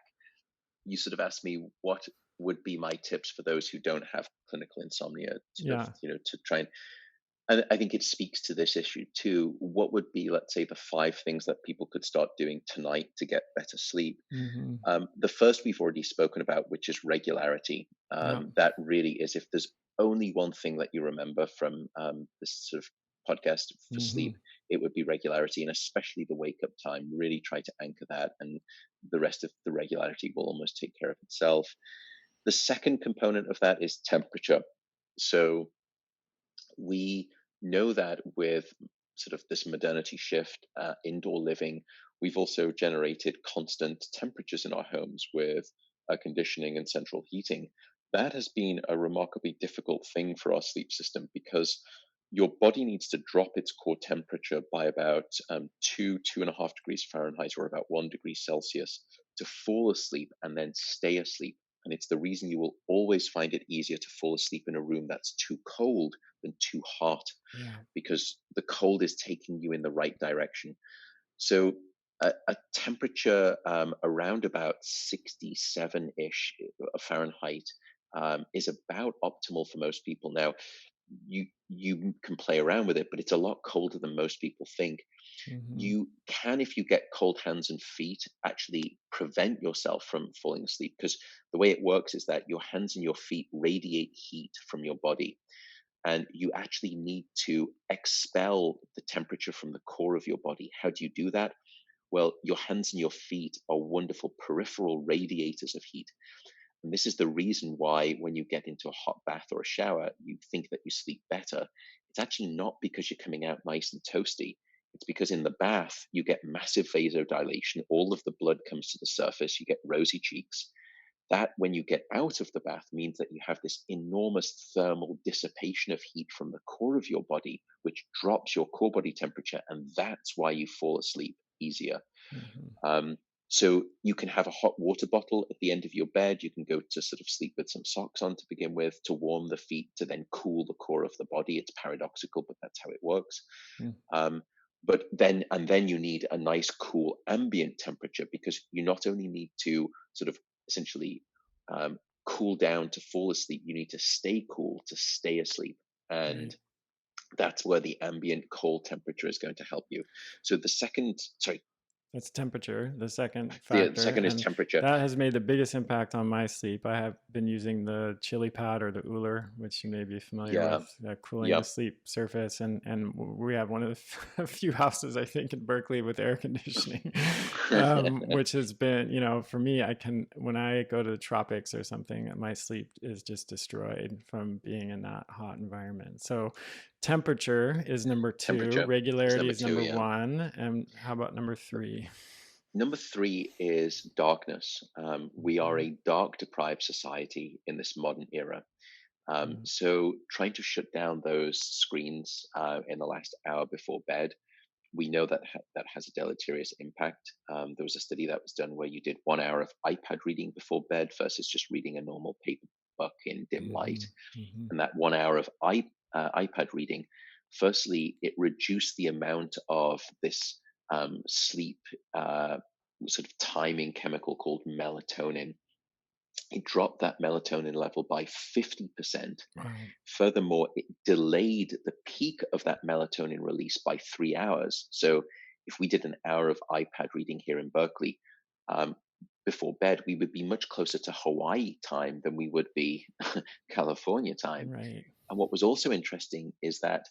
You sort of asked me what would be my tips for those who don't have clinical insomnia, sort of Yeah. to try and I think it speaks to this issue too. What would be, let's say, the 5 things that people could start doing tonight to get better sleep? Mm-hmm. The first we've already spoken about, which is regularity. Yeah. That really is, if there's only one thing that you remember from this sort of podcast for Mm-hmm. sleep, it would be regularity, and especially the wake up time. Really try to anchor that, and the rest of the regularity will almost take care of itself. The second component of that is temperature. So we know that with sort of this modernity shift, indoor living, we've also generated constant temperatures in our homes with conditioning and central heating. That has been a remarkably difficult thing for our sleep system because your body needs to drop its core temperature by about 2.5 degrees Fahrenheit, or about 1 degree Celsius, to fall asleep and then stay asleep. And it's the reason you will always find it easier to fall asleep in a room that's too cold than too hot, Yeah. because the cold is taking you in the right direction. So a temperature around about 67-ish Fahrenheit is about optimal for most people. Now, you can play around with it, but it's a lot colder than most people think. Mm-hmm. You can, if you get cold hands and feet, actually prevent yourself from falling asleep, because the way it works is that your hands and your feet radiate heat from your body, and you actually need to expel the temperature from the core of your body. How do you do that? Well, your hands and your feet are wonderful peripheral radiators of heat. And this is the reason why when you get into a hot bath or a shower, you think that you sleep better. It's actually not because you're coming out nice and toasty. It's because in the bath, you get massive vasodilation. All of the blood comes to the surface. You get rosy cheeks. That, when you get out of the bath, means that you have this enormous thermal dissipation of heat from the core of your body, which drops your core body temperature. And that's why you fall asleep easier. Mm-hmm. Um, so you can have a hot water bottle at the end of your bed. You can go to sort of sleep with some socks on to begin with, to warm the feet, to then cool the core of the body. It's paradoxical, but that's how it works. Um, but then you need a nice cool ambient temperature, because you not only need to sort of essentially um, cool down to fall asleep, you need to stay cool to stay asleep. And Right. that's where the ambient cold temperature is going to help you. So That's temperature, the second the factor, second is and temperature. that has made the biggest impact on my sleep. I have been using the chili pad, or the Uller, which you may be familiar Yeah, with, cooling the yeah. sleep surface. And we have one of the few houses, I think, in Berkeley with air conditioning, which has been, for me, when I go to the tropics or something, my sleep is just destroyed from being in that hot environment. So temperature is number two, Temperature is regularity number is two. number Yeah. one, and how about number three? Number three is darkness. We are Mhm. a dark deprived society in this modern era. Yeah. So trying to shut down those screens in the last hour before bed, we know that that has a deleterious impact. There was a study that was done where you did 1 hour of iPad reading before bed versus just reading a normal paper book in dim light. Mhm. Mhm. And that 1 hour of iPad reading, firstly, it reduced the amount of this sleep sort of timing chemical called melatonin. It dropped that melatonin level by 50%. Wow. Furthermore, it delayed the peak of that melatonin release by 3 hours. So if we did an hour of iPad reading here in Berkeley um, before bed, we would be much closer to Hawaii time than we would be California time. Right. And what was also interesting is that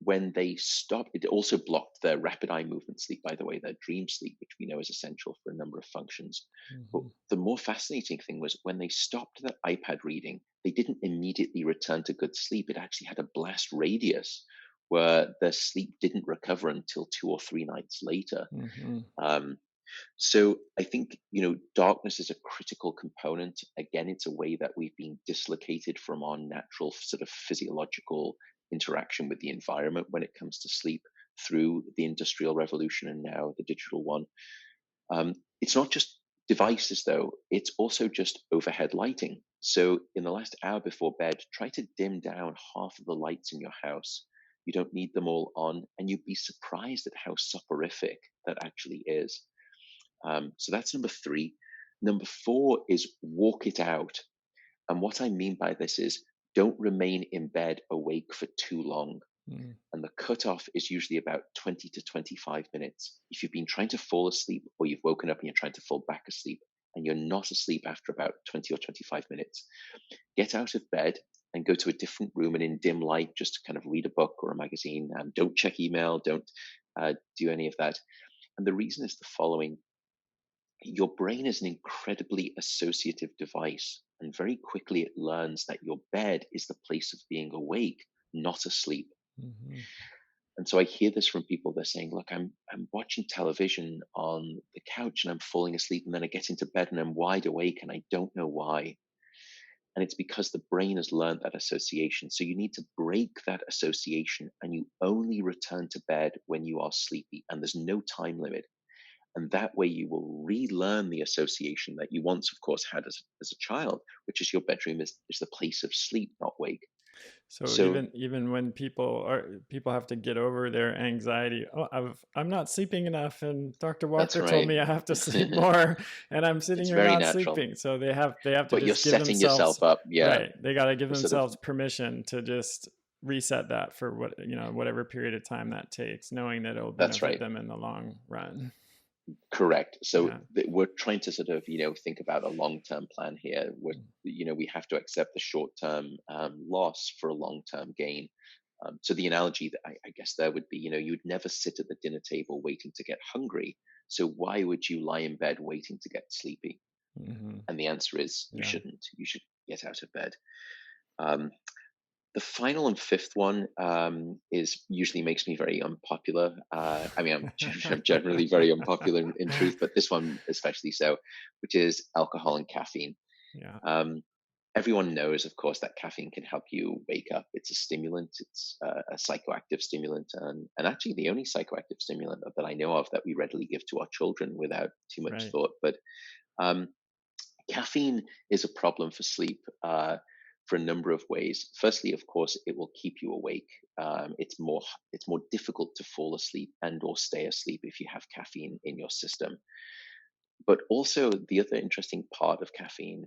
when they stopped, it also blocked their rapid eye movement sleep, by the way, their dream sleep, which we know is essential for a number of functions. But Hmm. the more fascinating thing was when they stopped the iPad reading, they didn't immediately return to good sleep. It actually had a blast radius where their sleep didn't recover until 2 or 3 nights later. Hmm. Um, so I think, darkness is a critical component. Again, it's a way that we've been dislocated from our natural sort of physiological interaction with the environment when it comes to sleep through the industrial revolution and now the digital one. It's not just devices, though, it's also just overhead lighting. So in the last hour before bed, try to dim down half of the lights in your house. You don't need them all on, and you'd be surprised at how soporific that actually is. So that's number three. Number four is walk it out. And what I mean by this is don't remain in bed awake for too long. Hmm. And the cutoff is usually about 20 to 25 minutes. If you've been trying to fall asleep or you've woken up and you're trying to fall back asleep and you're not asleep after about 20 or 25 minutes, get out of bed and go to a different room and in dim light, just to kind of read a book or a magazine. Don't check email, don't do any of that. And the reason is the following: your brain is an incredibly associative device, and very quickly it learns that your bed is the place of being awake, not asleep. Hmm. And so I hear this from people. They're saying, "Look, I'm watching television on the couch and I'm falling asleep, and then I get into bed and I'm wide awake and I don't know why." And it's because the brain has learned that association. So you need to break that association, and you only return to bed when you are sleepy, and there's no time limit. And that way you will relearn the association that you once, of course, had as a child, which is your bedroom is the place of sleep, not wake. So So even when people have to get over their anxiety. Oh, I'm not sleeping enough, and Dr. that's Walker told right. me I have to sleep more, and I'm sitting It's here very not natural, sleeping. So they have to but you're just give setting themselves, yourself up, yeah, right. They got to give for sort of themselves permission to just reset that for whatever period of time that takes, knowing that it'll that's benefit right. them in the long run. Correct. So Yeah. we're trying to sort of, think about a long-term plan here. We have to accept the short-term loss for a long-term gain. So the analogy that I guess there would be, you'd never sit at the dinner table waiting to get hungry. So why would you lie in bed waiting to get sleepy? Hmm. And the answer is you Yeah. shouldn't. You should get out of bed. Um, the final and fifth one is usually makes me very unpopular. I mean, I'm generally very unpopular in truth, but this one especially so, which is alcohol and caffeine. Yeah. Um, Everyone knows, of course, that caffeine can help you wake up. It's a stimulant. It's a psychoactive stimulant, and actually the only psychoactive stimulant that I know of that we readily give to our children without too much Right. thought. But um, caffeine is a problem for sleep for a number of ways. Firstly, of course, it will keep you awake. It's more difficult to fall asleep and or stay asleep if you have caffeine in your system. But also, the other interesting part of caffeine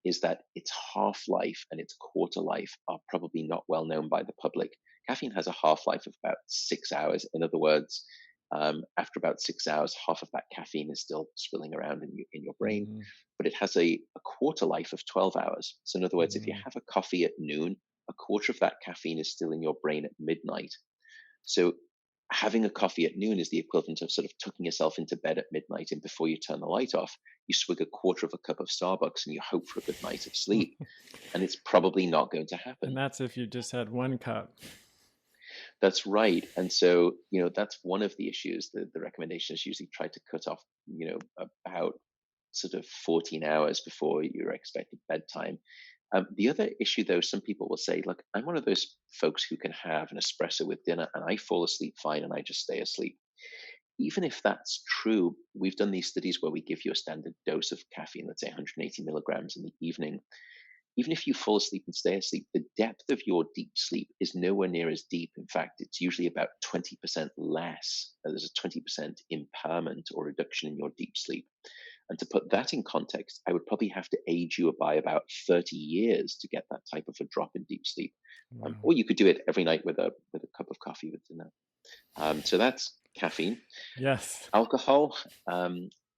is that its half life and its quarter life are probably not well known by the public. Caffeine has a half life of about 6 hours. In other words, after about 6 hours, half of that caffeine is still swirling around in your brain. Hmm. But it has a quarter life of 12 hours. So, in other words, if you Hmm. have a coffee at noon, a quarter of that caffeine is still in your brain at midnight. So having a coffee at noon is the equivalent of sort of tucking yourself into bed at midnight, and before you turn the light off, you swig a quarter of a cup of Starbucks and you hope for a good night of sleep. And it's probably not going to And happen. that's if you just had one cup. That's right. And so, that's one of the issues. The recommendation is usually try to cut off, about sort of 14 hours before your expected bedtime. The other issue, though, some people will say, look, I'm one of those folks who can have an espresso with dinner and I fall asleep fine and I just stay asleep. Even if that's true, we've done these studies where we give you a standard dose of caffeine, let's say 180 milligrams in the evening. Even if you fall asleep and stay asleep, the depth of your deep sleep is nowhere near as deep. In fact, it's usually about 20% less. There's a 20% impairment or reduction in your deep sleep. And to put that in context, I would probably have to age you by about 30 years to get that type of a drop in deep sleep. Wow. Or you could do it every night with a cup of coffee with dinner. So that's caffeine. Yes. Alcohol.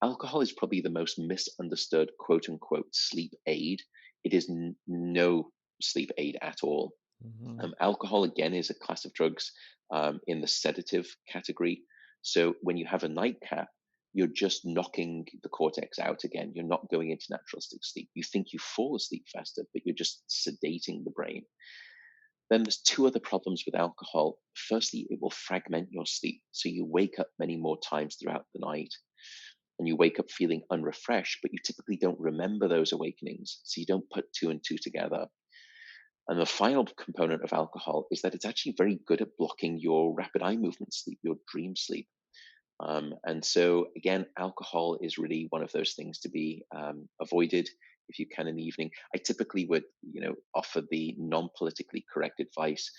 Alcohol is probably the most misunderstood quote unquote sleep aid. It is no sleep aid at all. Mm-hmm. Alcohol, again, is a class of drugs in the sedative category. So when you have a nightcap, you're just knocking the cortex out again. You're not going into natural sleep. You think you fall asleep faster, but you're just sedating the brain. Then there's two other problems with alcohol. Firstly, it will fragment your sleep. So you wake up many more times throughout the night and you wake up feeling unrefreshed, but you typically don't remember those awakenings. So you don't put two and two together. And the final component of alcohol is that it's actually very good at blocking your rapid eye movement sleep, your dream sleep. And so, again, alcohol is really one of those things to be avoided if you can in the evening. I typically would, offer the non-politically correct advice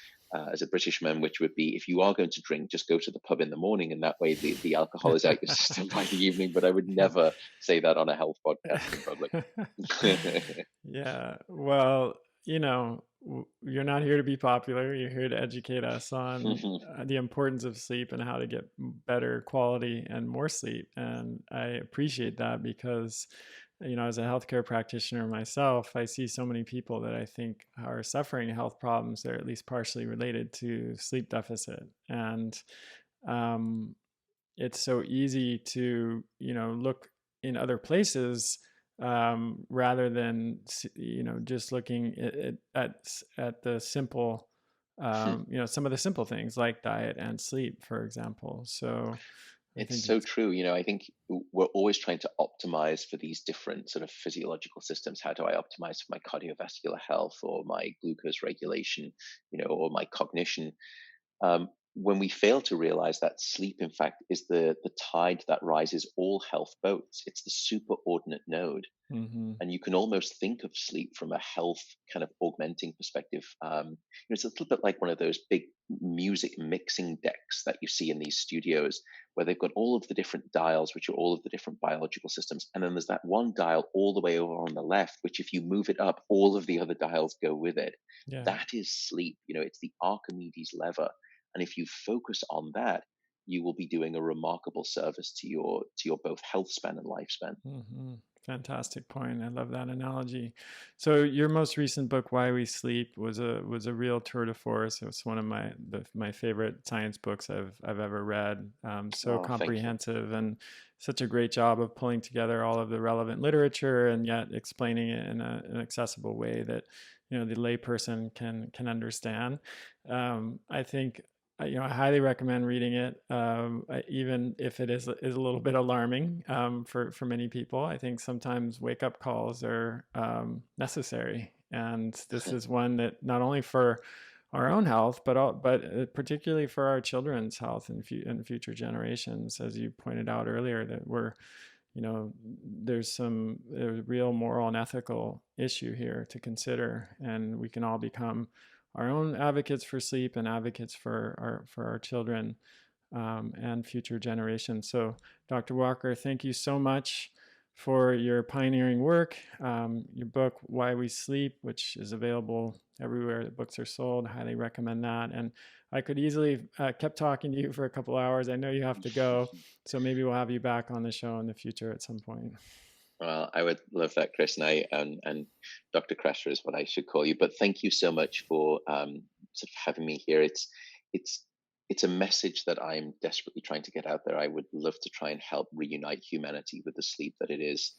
as a British man, which would be if you are going to drink, just go to the pub in the morning, and that way the alcohol is out your system by the evening. But I would never say that on a health podcast in public. Yeah. Well, you're not here to be popular. You're here to educate us on the importance of sleep and how to get better quality and more sleep. And I appreciate that because, as a healthcare practitioner myself, I see so many people that I think are suffering health problems that are at least partially related to sleep deficit. And it's so easy to, look in other places rather than just looking at the simple some of the simple things like diet and sleep, for example. So it's so true. I think we're always trying to optimize for these different sort of physiological systems. How do I optimize for my cardiovascular health or my glucose regulation, or my cognition? When we fail to realize that sleep, in fact, is the tide that rises all health boats. It's the superordinate node. Mm-hmm. And you can almost think of sleep from a health kind of augmenting perspective. It's a little bit like one of those big music mixing decks that you see in these studios, where they've got all of the different dials, which are all of the different biological systems. And then there's that one dial all the way over on the left, which if you move it up, all of the other dials go with it. Yeah. That is sleep. It's the Archimedes lever. And if you focus on that, you will be doing a remarkable service to your both health span and lifespan. Mm-hmm. Fantastic point. I love that analogy. So your most recent book, Why We Sleep, was a real tour de force. It was one of my favorite science books I've ever read. So comprehensive and such a great job of pulling together all of the relevant literature and yet explaining it in an accessible way that the layperson can understand. I think I highly recommend reading it, even if it is a little bit alarming for many people. I think sometimes wake-up calls are necessary, and this is one that not only for our own health, but particularly for our children's health and future generations, as you pointed out earlier, that there's a real moral and ethical issue here to consider, and we can all become our own advocates for sleep and advocates for our children and future generations. So, Dr. Walker, thank you so much for your pioneering work. Your book, Why We Sleep, which is available everywhere that books are sold, highly recommend that. And I could easily kept talking to you for a couple hours. I know you have to go, so maybe we'll have you back on the show in the future at some point. Well, I would love that, Chris, and Dr. Kresser is what I should call you. But thank you so much for sort of having me here. It's a message that I'm desperately trying to get out there. I would love to try and help reunite humanity with the sleep that it is,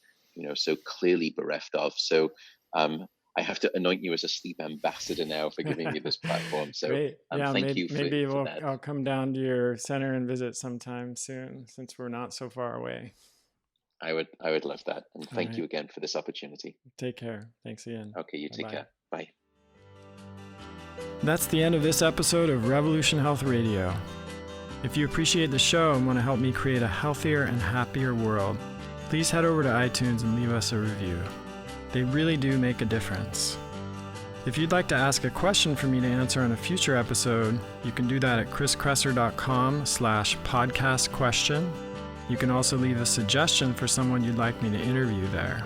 so clearly bereft of. So I have to anoint you as a sleep ambassador now for giving me this platform. So great. Yeah, thank you for that. I'll come down to your center and visit sometime soon, since we're not so far away. I would love that. And thank you again for this opportunity. Take care. Thanks again. Okay, you take care. Bye. That's the end of this episode of Revolution Health Radio. If you appreciate the show and want to help me create a healthier and happier world, please head over to iTunes and leave us a review. They really do make a difference. If you'd like to ask a question for me to answer on a future episode, you can do that at chriskresser.com/podcast question. You can also leave a suggestion for someone you'd like me to interview there.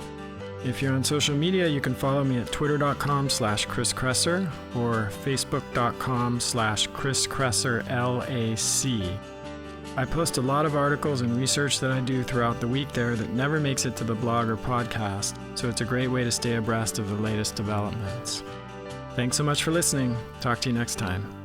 If you're on social media, you can follow me at twitter.com/chriskresser or facebook.com/chriskresser.L.Ac. I post a lot of articles and research that I do throughout the week there that never makes it to the blog or podcast, so it's a great way to stay abreast of the latest developments. Thanks so much for listening. Talk to you next time.